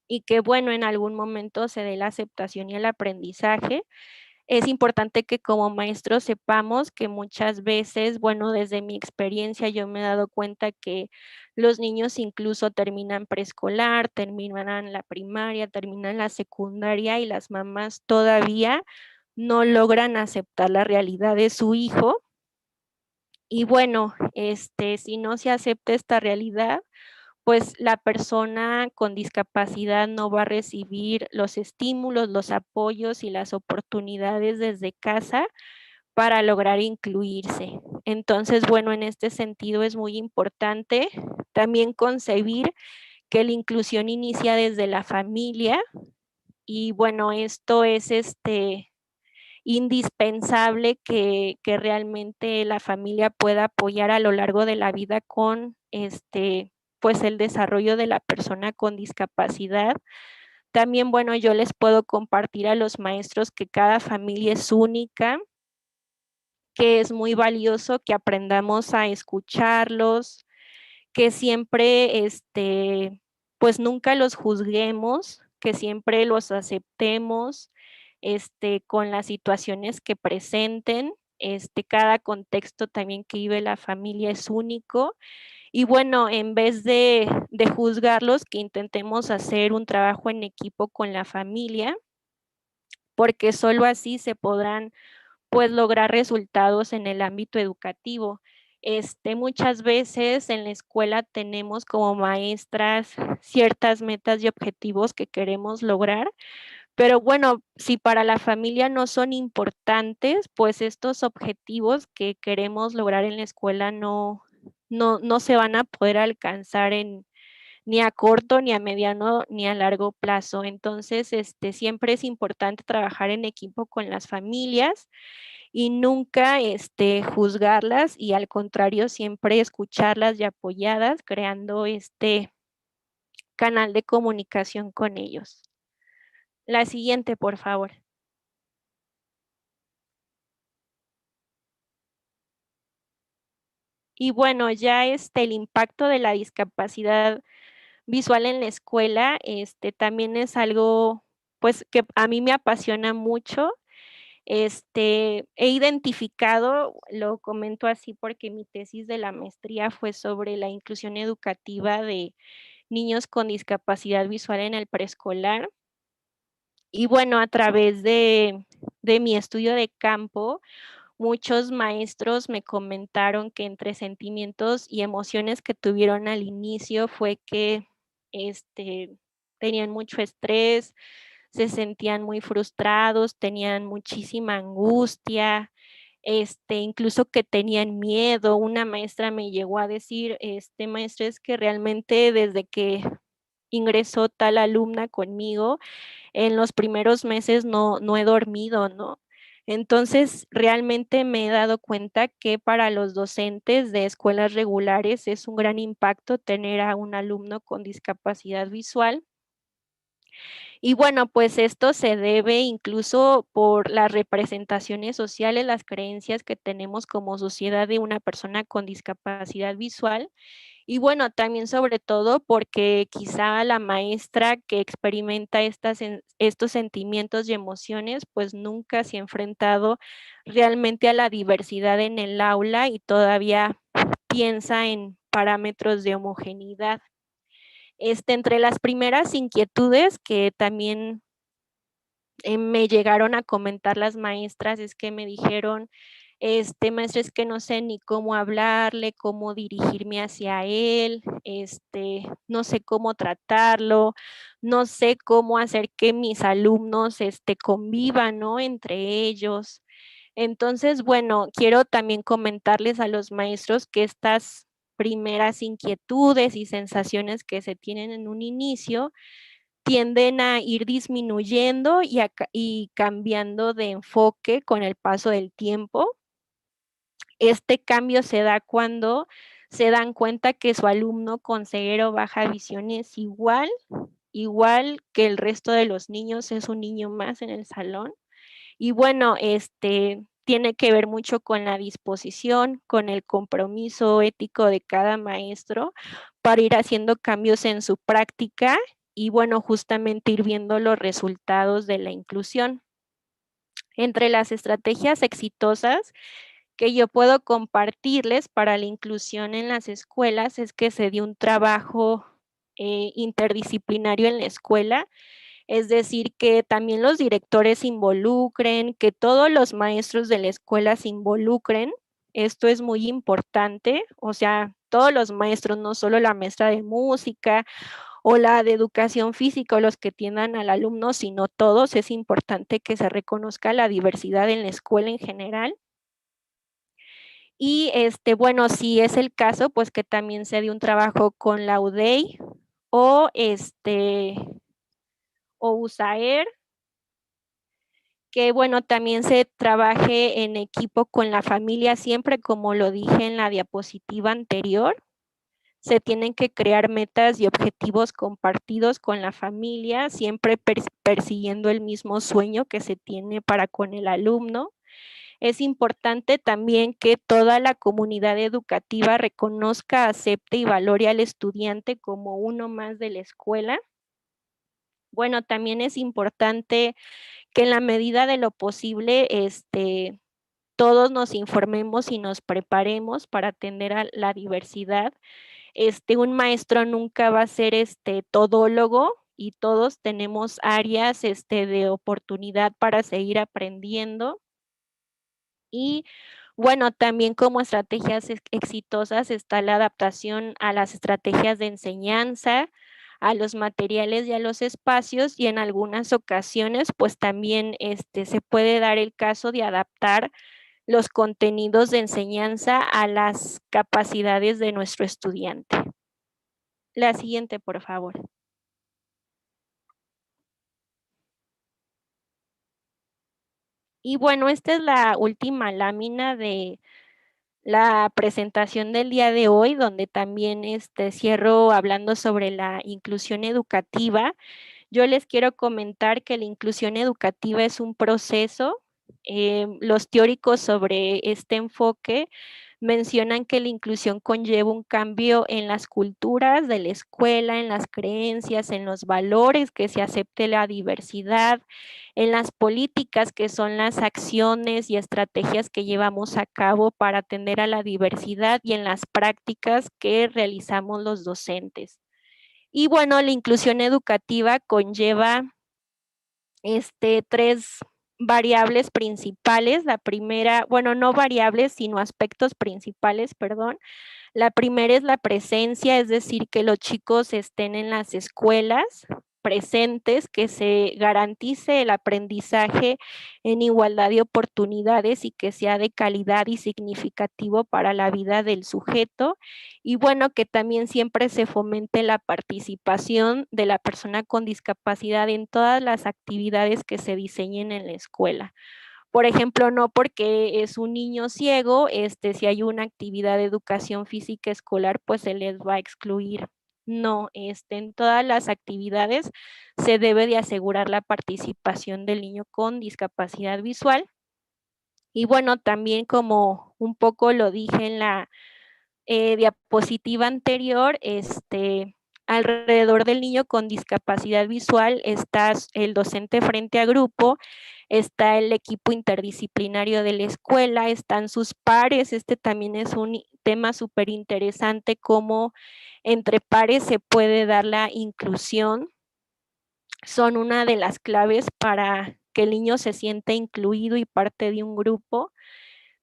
y que, bueno, en algún momento se dé la aceptación y el aprendizaje. Es importante que como maestros sepamos que muchas veces, bueno, desde mi experiencia yo me he dado cuenta que los niños incluso terminan preescolar, terminan la primaria, terminan la secundaria y las mamás todavía no logran aceptar la realidad de su hijo. Y bueno, si no se acepta esta realidad, pues la persona con discapacidad no va a recibir los estímulos, los apoyos y las oportunidades desde casa para lograr incluirse. Entonces, bueno, en este sentido es muy importante también concebir que la inclusión inicia desde la familia y bueno, esto es indispensable que realmente la familia pueda apoyar a lo largo de la vida con pues el desarrollo de la persona con discapacidad. También, bueno, yo les puedo compartir a los maestros que cada familia es única, que es muy valioso que aprendamos a escucharlos, que siempre, pues nunca los juzguemos, que siempre los aceptemos, con las situaciones que presenten. Cada contexto también que vive la familia es único. Y bueno, en vez de juzgarlos, que intentemos hacer un trabajo en equipo con la familia, porque solo así se podrán pues lograr resultados en el ámbito educativo. Muchas veces en la escuela tenemos como maestras ciertas metas y objetivos que queremos lograr, pero bueno, si para la familia no son importantes, pues estos objetivos que queremos lograr en la escuela no se van a poder alcanzar ni a corto, ni a mediano, ni a largo plazo. Entonces, siempre es importante trabajar en equipo con las familias y nunca juzgarlas y al contrario, siempre escucharlas y apoyadas, creando este canal de comunicación con ellos. La siguiente, por favor. Y bueno, ya el impacto de la discapacidad visual en la escuela, también es algo pues que a mí me apasiona mucho. He identificado, lo comento así porque mi tesis de la maestría fue sobre la inclusión educativa de niños con discapacidad visual en el preescolar. Y bueno, a través de mi estudio de campo, muchos maestros me comentaron que entre sentimientos y emociones que tuvieron al inicio fue que tenían mucho estrés, se sentían muy frustrados, tenían muchísima angustia, incluso que tenían miedo. Una maestra me llegó a decir, maestra, es que realmente desde que ingresó tal alumna conmigo, en los primeros meses no he dormido, ¿no? Entonces, realmente me he dado cuenta que para los docentes de escuelas regulares es un gran impacto tener a un alumno con discapacidad visual. Y bueno, pues esto se debe incluso por las representaciones sociales, las creencias que tenemos como sociedad de una persona con discapacidad visual. Y bueno, también sobre todo porque quizá la maestra que experimenta estos sentimientos y emociones, pues nunca se ha enfrentado realmente a la diversidad en el aula y todavía piensa en parámetros de homogeneidad. Entre las primeras inquietudes que también me llegaron a comentar las maestras es que me dijeron, maestra, es que no sé ni cómo hablarle, cómo dirigirme hacia él, no sé cómo tratarlo, no sé cómo hacer que mis alumnos, convivan, ¿no? Entre ellos. Entonces, bueno, quiero también comentarles a los maestros que estas primeras inquietudes y sensaciones que se tienen en un inicio tienden a ir disminuyendo y cambiando de enfoque con el paso del tiempo. Este cambio se da cuando se dan cuenta que su alumno con ceguera o baja visión es igual que el resto de los niños, es un niño más en el salón. Y bueno, tiene que ver mucho con la disposición, con el compromiso ético de cada maestro para ir haciendo cambios en su práctica y bueno, justamente ir viendo los resultados de la inclusión. Entre las estrategias exitosas que yo puedo compartirles para la inclusión en las escuelas es que se dio un trabajo interdisciplinario en la escuela, es decir, que también los directores se involucren, que todos los maestros de la escuela se involucren. Esto es muy importante, o sea, todos los maestros, no solo la maestra de música o la de educación física o los que tiendan al alumno, sino todos. Es importante que se reconozca la diversidad en la escuela en general. Y bueno, si es el caso, pues que también se dé un trabajo con la UDEI o o USAER, que bueno, también se trabaje en equipo con la familia siempre, como lo dije en la diapositiva anterior. Se tienen que crear metas y objetivos compartidos con la familia, siempre persiguiendo el mismo sueño que se tiene para con el alumno. Es importante también que toda la comunidad educativa reconozca, acepte y valore al estudiante como uno más de la escuela. Bueno, también es importante que en la medida de lo posible, todos nos informemos y nos preparemos para atender a la diversidad. Un maestro nunca va a ser todólogo y todos tenemos áreas de oportunidad para seguir aprendiendo. Y bueno, también como estrategias exitosas está la adaptación a las estrategias de enseñanza, a los materiales y a los espacios, y en algunas ocasiones pues también se puede dar el caso de adaptar los contenidos de enseñanza a las capacidades de nuestro estudiante. La siguiente, por favor. Y bueno, esta es la última lámina de la presentación del día de hoy, donde también cierro hablando sobre la inclusión educativa. Yo les quiero comentar que la inclusión educativa es un proceso. Los teóricos sobre este enfoque mencionan que la inclusión conlleva un cambio en las culturas de la escuela, en las creencias, en los valores, que se acepte la diversidad, en las políticas, que son las acciones y estrategias que llevamos a cabo para atender a la diversidad, y en las prácticas que realizamos los docentes. Y bueno, la inclusión educativa conlleva tres variables principales. La primera, bueno, no variables, sino aspectos principales, perdón. La primera es la presencia, es decir, que los chicos estén en las escuelas presentes, que se garantice el aprendizaje en igualdad de oportunidades y que sea de calidad y significativo para la vida del sujeto. Y bueno, que también siempre se fomente la participación de la persona con discapacidad en todas las actividades que se diseñen en la escuela. Por ejemplo, no porque es un niño ciego, si hay una actividad de educación física escolar, pues se les va a excluir. No, en todas las actividades se debe de asegurar la participación del niño con discapacidad visual. Y bueno, también como un poco lo dije en la diapositiva anterior, alrededor del niño con discapacidad visual está el docente frente a grupo, está el equipo interdisciplinario de la escuela, están sus pares. También es un tema súper interesante, cómo entre pares se puede dar la inclusión. Son una de las claves para que el niño se sienta incluido y parte de un grupo.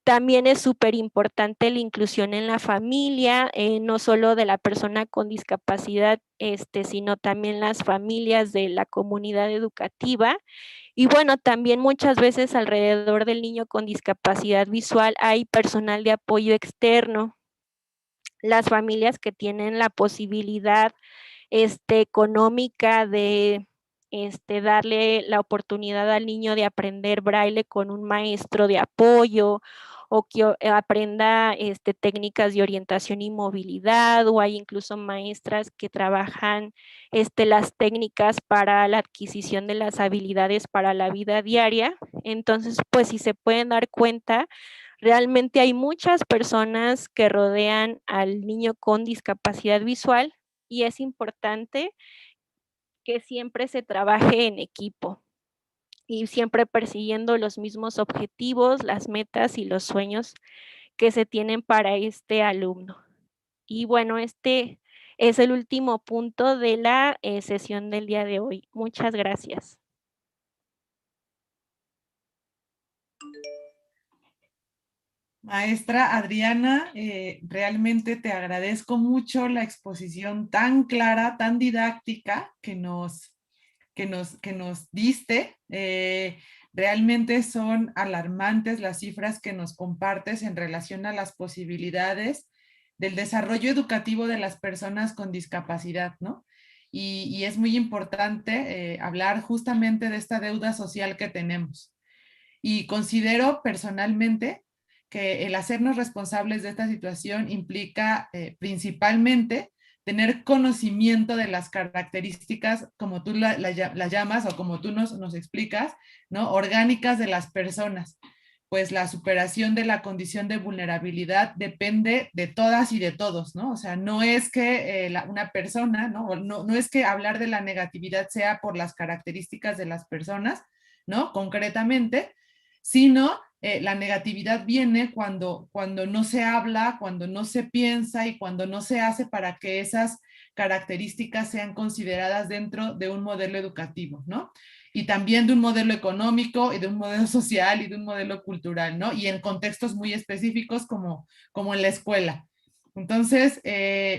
También es súper importante la inclusión en la familia, no solo de la persona con discapacidad, sino también las familias de la comunidad educativa. Y bueno, también muchas veces alrededor del niño con discapacidad visual hay personal de apoyo externo. Las familias que tienen la posibilidad económica de darle la oportunidad al niño de aprender braille con un maestro de apoyo, o que aprenda técnicas de orientación y movilidad, o hay incluso maestras que trabajan las técnicas para la adquisición de las habilidades para la vida diaria. Entonces, pues si se pueden dar cuenta, realmente hay muchas personas que rodean al niño con discapacidad visual, y es importante que siempre se trabaje en equipo y siempre persiguiendo los mismos objetivos, las metas y los sueños que se tienen para este alumno. Y bueno, este es el último punto de la sesión del día de hoy. Muchas gracias. Maestra Adriana, realmente te agradezco mucho la exposición tan clara, tan didáctica que nos diste. Realmente son alarmantes las cifras que nos compartes en relación a las posibilidades del desarrollo educativo de las personas con discapacidad, ¿no? Y es muy importante hablar justamente de esta deuda social que tenemos. Y considero personalmente que el hacernos responsables de esta situación implica principalmente tener conocimiento de las características, como tú las llamas o como tú nos explicas, ¿no? Orgánicas de las personas. Pues la superación de la condición de vulnerabilidad depende de todas y de todos, ¿no? O sea, no es que una persona, ¿no? No es que hablar de la negatividad sea por las características de las personas, ¿no? Concretamente, sino la negatividad viene cuando no se habla, cuando no se piensa y cuando no se hace para que esas características sean consideradas dentro de un modelo educativo, ¿no? Y también de un modelo económico y de un modelo social y de un modelo cultural, ¿no? Y en contextos muy específicos como en la escuela. Entonces,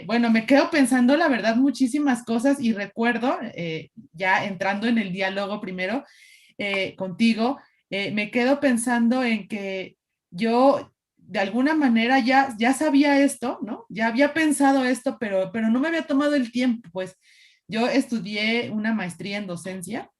bueno, me quedo pensando, la verdad, muchísimas cosas y recuerdo, ya entrando en el diálogo primero contigo, me quedo pensando en que yo de alguna manera ya sabía esto, ¿no? Ya había pensado esto, pero no me había tomado el tiempo, pues yo estudié una maestría en docencia,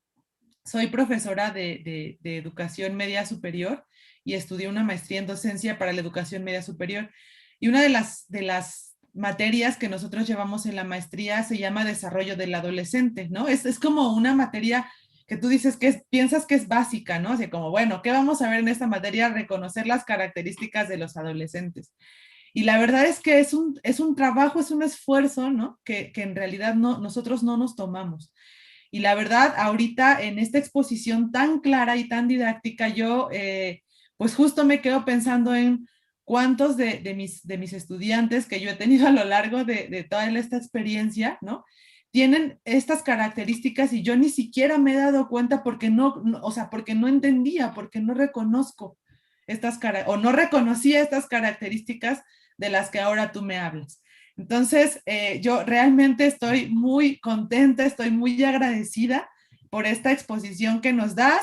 soy profesora de educación media superior y estudié una maestría en docencia para la educación media superior. Y una de las materias que nosotros llevamos en la maestría se llama desarrollo del adolescente, ¿no? Es como una materia que tú dices piensas que es básica, ¿no? Así como, bueno, ¿qué vamos a ver en esta materia? Reconocer las características de los adolescentes. Y la verdad es que es un trabajo, es un esfuerzo, ¿no? Que en realidad nosotros no nos tomamos. Y la verdad, ahorita en esta exposición tan clara y tan didáctica, yo pues justo me quedo pensando en cuántos de mis estudiantes que yo he tenido a lo largo de toda esta experiencia, ¿no? Tienen estas características y yo ni siquiera me he dado cuenta porque o sea, porque no entendía, porque no reconozco o no reconocía estas características de las que ahora tú me hablas. Entonces, yo realmente estoy muy contenta, estoy muy agradecida por esta exposición que nos das.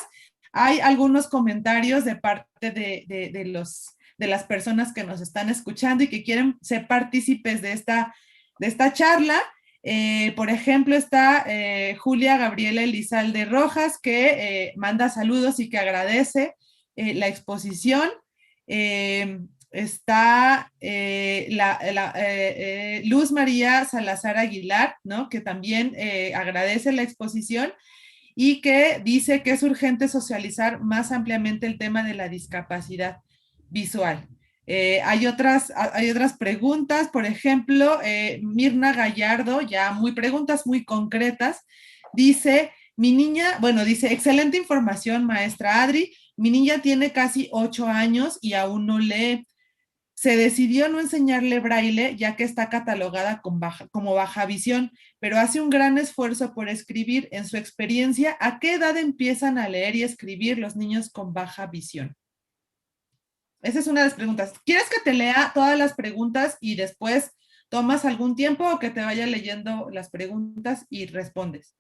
Hay algunos comentarios de parte de las personas que nos están escuchando y que quieren ser partícipes de esta charla. Por ejemplo, está Julia Gabriela Elizalde Rojas, que manda saludos y que agradece la exposición. Está Luz María Salazar Aguilar, ¿no? Que también agradece la exposición y que dice que es urgente socializar más ampliamente el tema de la discapacidad visual. Hay otras preguntas, por ejemplo, Mirna Gallardo, ya muy preguntas muy concretas, dice, mi niña, bueno, dice, excelente información, maestra Adri, mi niña tiene casi 8 años y aún no lee. Se decidió no enseñarle braille ya que está catalogada como baja visión, pero hace un gran esfuerzo por escribir. En su experiencia, ¿a qué edad empiezan a leer y escribir los niños con baja visión? Esa es una de las preguntas. ¿Quieres que te lea todas las preguntas y después tomas algún tiempo o que te vaya leyendo las preguntas y respondes?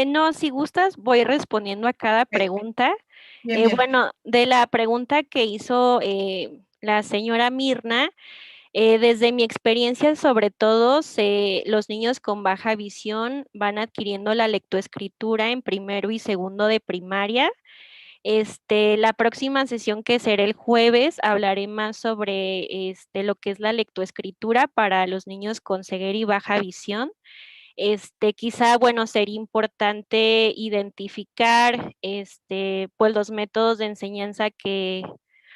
No, si gustas, voy respondiendo a cada Okay. pregunta. Bien, bien. Bueno, de la pregunta que hizo la señora Mirna, desde mi experiencia, sobre todo, los niños con baja visión van adquiriendo la lectoescritura en primero y segundo de primaria. La próxima sesión, que será el jueves, hablaré más sobre lo que es la lectoescritura para los niños con ceguera y baja visión. Quizá, bueno, sería importante identificar, pues los métodos de enseñanza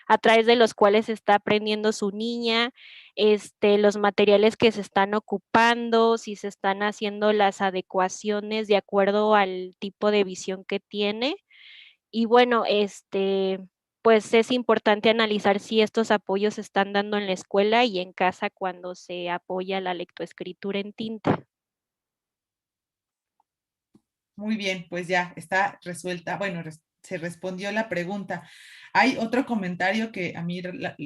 a través de los cuales está aprendiendo su niña, los materiales que se están ocupando, si se están haciendo las adecuaciones de acuerdo al tipo de visión que tiene. Y bueno, pues es importante analizar si estos apoyos se están dando en la escuela y en casa cuando se apoya la lectoescritura en tinta. Muy bien, pues ya está resuelta. Bueno, se respondió la pregunta. Hay otro comentario que a mí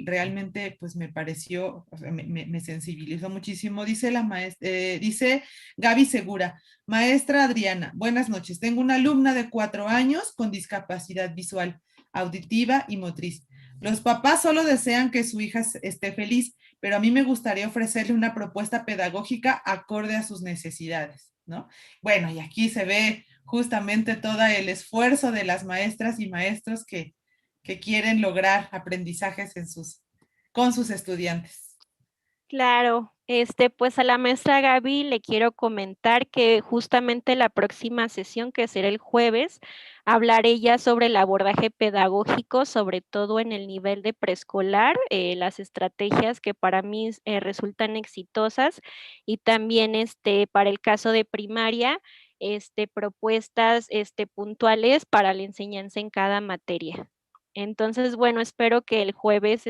realmente pues me pareció, o sea, me sensibilizó muchísimo. Dice la maestra, dice Gaby Segura, maestra Adriana, buenas noches. Tengo una alumna de 4 años con discapacidad visual, auditiva y motriz. Los papás solo desean que su hija esté feliz, pero a mí me gustaría ofrecerle una propuesta pedagógica acorde a sus necesidades, ¿no? Bueno, y aquí se ve justamente todo el esfuerzo de las maestras y maestros que quieren lograr aprendizajes con sus estudiantes. Claro, pues a la maestra Gaby le quiero comentar que justamente la próxima sesión, que será el jueves, hablaré ya sobre el abordaje pedagógico, sobre todo en el nivel de preescolar, las estrategias que para mí resultan exitosas, y también para el caso de primaria, propuestas puntuales para la enseñanza en cada materia. Entonces, bueno, espero que el jueves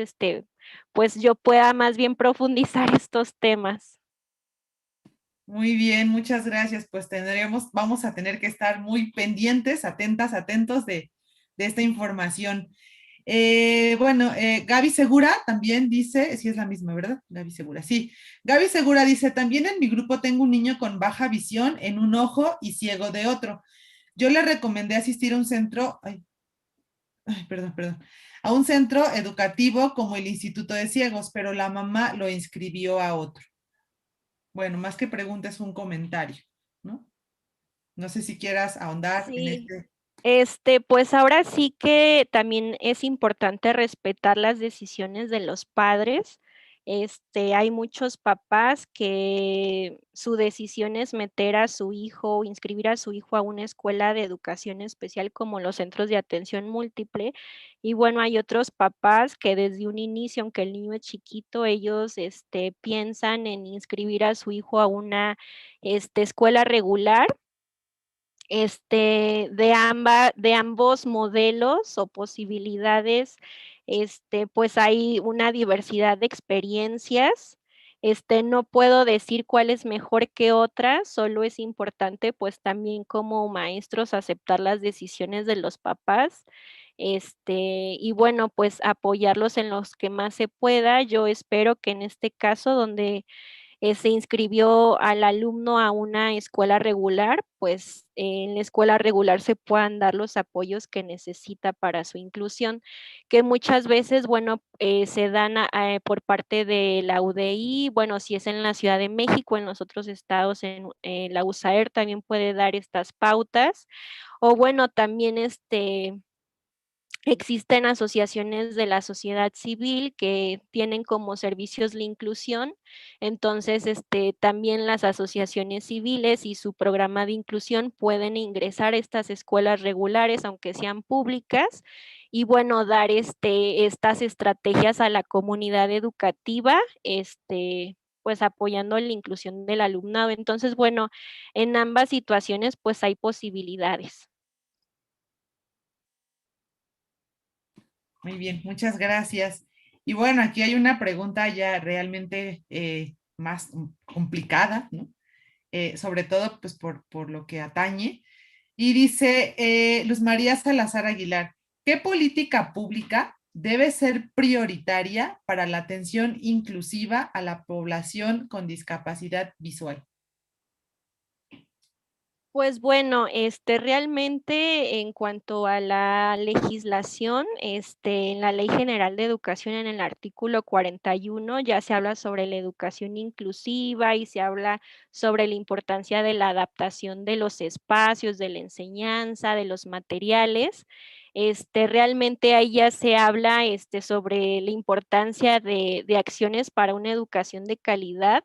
pues yo pueda más bien profundizar estos temas. Muy bien, muchas gracias. Pues vamos a tener que estar muy pendientes, atentas, atentos de esta información. Bueno, Gaby Segura también dice, sí es la misma, ¿verdad? Gaby Segura, sí. Gaby Segura dice, también en mi grupo tengo un niño con baja visión en un ojo y ciego de otro. Yo le recomendé asistir a un centro, perdón, a un centro educativo como el Instituto de Ciegos, pero la mamá lo inscribió a otro. Bueno, más que pregunta es un comentario, ¿no? No sé si quieras ahondar en Sí, este. pues ahora sí que también es importante respetar las decisiones de los padres. Hay muchos papás que su decisión es meter a su hijo o inscribir a su hijo a una escuela de educación especial como los centros de atención múltiple. Y bueno, hay otros papás que desde un inicio, aunque el niño es chiquito, ellos piensan en inscribir a su hijo a una escuela regular, de ambos modelos o posibilidades. Pues hay una diversidad de experiencias. No puedo decir cuál es mejor que otra, solo es importante pues también como maestros aceptar las decisiones de los papás. Y bueno, pues apoyarlos en los que más se pueda. Yo espero que en este caso, donde se inscribió al alumno a una escuela regular, pues en la escuela regular se puedan dar los apoyos que necesita para su inclusión, que muchas veces, bueno, se dan por parte de la UDI. Bueno, si es en la Ciudad de México, en los otros estados, en la USAER también puede dar estas pautas, o bueno, también Existen asociaciones de la sociedad civil que tienen como servicios la inclusión, entonces también las asociaciones civiles y su programa de inclusión pueden ingresar a estas escuelas regulares, aunque sean públicas, y bueno, dar estas estrategias a la comunidad educativa, pues apoyando la inclusión del alumnado. Entonces, bueno, en ambas situaciones pues hay posibilidades. Muy bien, muchas gracias. Y bueno, aquí hay una pregunta ya realmente más complicada, ¿no? Sobre todo pues por lo que atañe. Y dice Luz María Salazar Aguilar, ¿qué política pública debe ser prioritaria para la atención inclusiva a la población con discapacidad visual? Pues bueno, realmente en cuanto a la legislación, en la Ley General de Educación, en el artículo 41, ya se habla sobre la educación inclusiva y se habla sobre la importancia de la adaptación de los espacios, de la enseñanza, de los materiales. Realmente ahí ya se habla, sobre la importancia de acciones para una educación de calidad.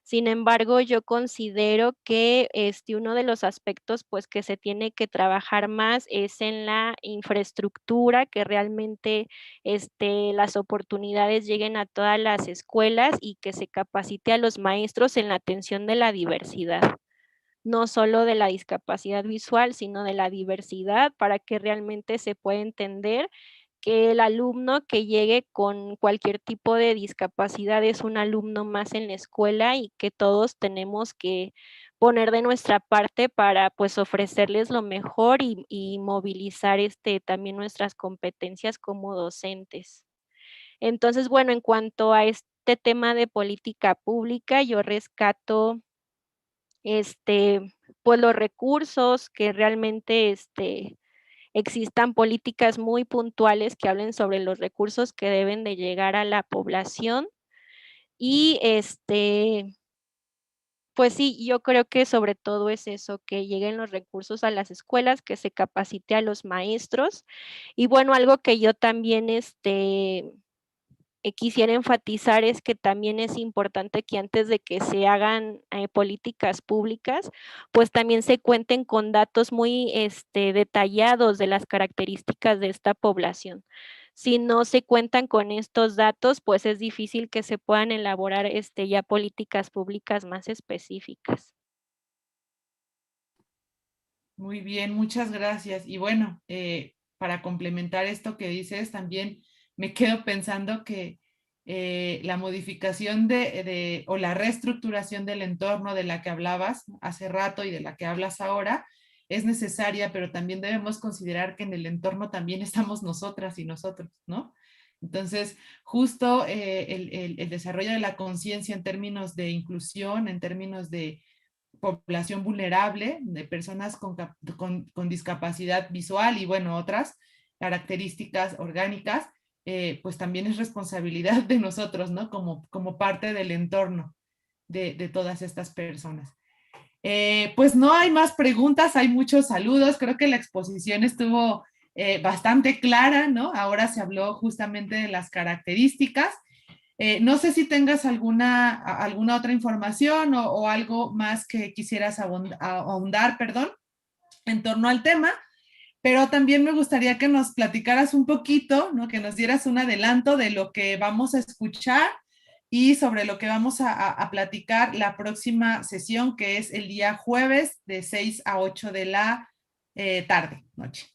Sin embargo, yo considero que uno de los aspectos pues que se tiene que trabajar más es en la infraestructura, que realmente las oportunidades lleguen a todas las escuelas y que se capacite a los maestros en la atención de la diversidad, no solo de la discapacidad visual, sino de la diversidad, para que realmente se pueda entender que el alumno que llegue con cualquier tipo de discapacidad es un alumno más en la escuela y que todos tenemos que poner de nuestra parte para pues ofrecerles lo mejor y movilizar también nuestras competencias como docentes. Entonces, bueno, en cuanto a este tema de política pública, yo rescato pues los recursos que realmente existan políticas muy puntuales que hablen sobre los recursos que deben de llegar a la población y pues sí, yo creo que sobre todo es eso, que lleguen los recursos a las escuelas, que se capacite a los maestros y bueno, algo que yo también quisiera enfatizar es que también es importante que antes de que se hagan políticas públicas, pues también se cuenten con datos muy detallados de las características de esta población. Si no se cuentan con estos datos, pues es difícil que se puedan elaborar ya políticas públicas más específicas. Muy bien, muchas gracias. Y bueno, para complementar esto que dices, también me quedo pensando que la modificación o la reestructuración del entorno de la que hablabas hace rato y de la que hablas ahora es necesaria, pero también debemos considerar que en el entorno también estamos nosotras y nosotros, ¿no? Entonces, justo el desarrollo de la conciencia en términos de inclusión, en términos de población vulnerable, de personas con discapacidad visual y bueno, otras características orgánicas, pues también es responsabilidad de nosotros, ¿no? Como parte del entorno de todas estas personas. Pues no hay más preguntas, hay muchos saludos, creo que la exposición estuvo bastante clara, ¿no? Ahora se habló justamente de las características. No sé si tengas alguna otra información o algo más que quisieras ahondar, perdón, en torno al tema, pero también me gustaría que nos platicaras un poquito, ¿no? Que nos dieras un adelanto de lo que vamos a escuchar y sobre lo que vamos a platicar la próxima sesión, que es el día jueves de 6 a 8 de la tarde, noche.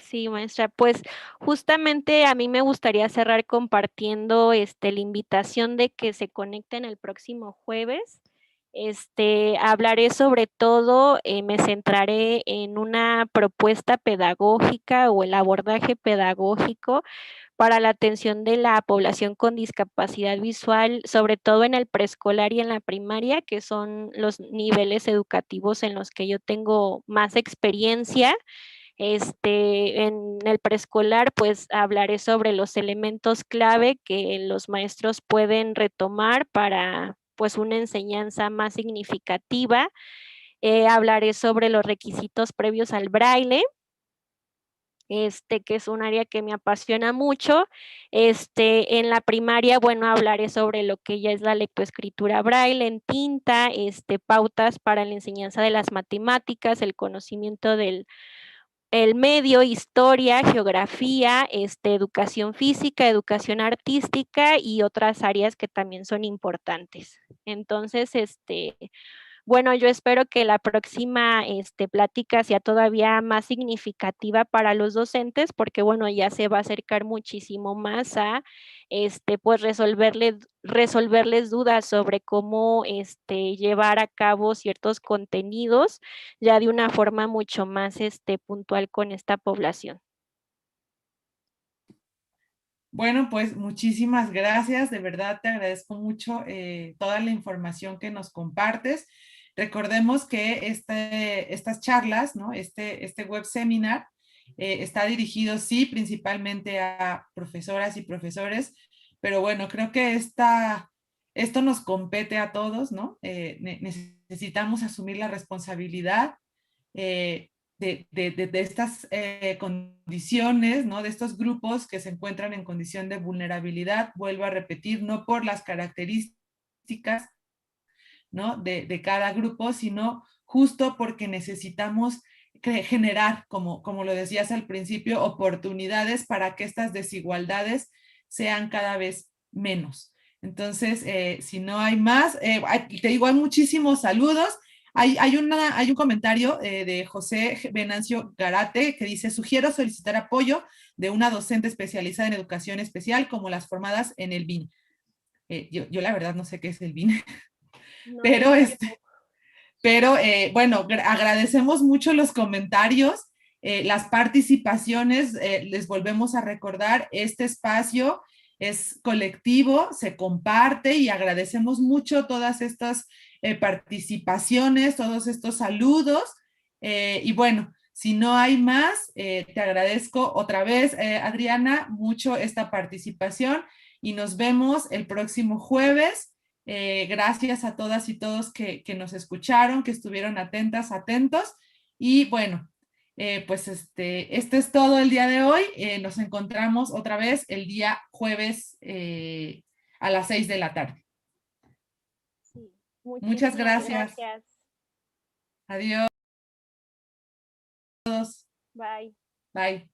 Sí, maestra, pues justamente a mí me gustaría cerrar compartiendo la invitación de que se conecten el próximo jueves. Hablaré sobre todo, me centraré en una propuesta pedagógica o el abordaje pedagógico para la atención de la población con discapacidad visual, sobre todo en el preescolar y en la primaria, que son los niveles educativos en los que yo tengo más experiencia. En el preescolar, pues hablaré sobre los elementos clave que los maestros pueden retomar para pues una enseñanza más significativa. Hablaré sobre los requisitos previos al braille que es un área que me apasiona mucho. En la primaria, bueno, hablaré sobre lo que ya es la lectoescritura braille en tinta, pautas para la enseñanza de las matemáticas, el conocimiento del el medio, historia, geografía, educación física, educación artística y otras áreas que también son importantes. Entonces, bueno, yo espero que la próxima plática sea todavía más significativa para los docentes, porque bueno, ya se va a acercar muchísimo más a pues resolverles dudas sobre cómo llevar a cabo ciertos contenidos ya de una forma mucho más puntual con esta población. Bueno, pues muchísimas gracias, de verdad te agradezco mucho toda la información que nos compartes. Recordemos que estas charlas, ¿no? Este web seminar está dirigido, sí, principalmente a profesoras y profesores, pero bueno, creo que esto nos compete a todos, ¿no? Necesitamos asumir la responsabilidad eh, de estas condiciones, ¿no? De estos grupos que se encuentran en condición de vulnerabilidad, vuelvo a repetir, no por las características, ¿no? De cada grupo, sino justo porque necesitamos generar, como lo decías al principio, oportunidades para que estas desigualdades sean cada vez menos. Entonces, si no hay más, te digo, hay muchísimos saludos. Hay un comentario de José Venancio Garate que dice, sugiero solicitar apoyo de una docente especializada en educación especial como las formadas en el BIN. Yo la verdad no sé qué es el BIN, No, yo pero tampoco. bueno, agradecemos mucho los comentarios, las participaciones, les volvemos a recordar, este espacio es colectivo, se comparte y agradecemos mucho todas estas participaciones, todos estos saludos. Y bueno, si no hay más, te agradezco otra vez, Adriana, mucho esta participación y nos vemos el próximo jueves. Gracias a todas y todos que nos escucharon, que estuvieron atentas, atentos. Y bueno, pues este es todo el día de hoy. Nos encontramos otra vez el día jueves a las 6 de la tarde. Sí, Muchas muchísimas gracias. gracias. Adiós. Bye. Bye.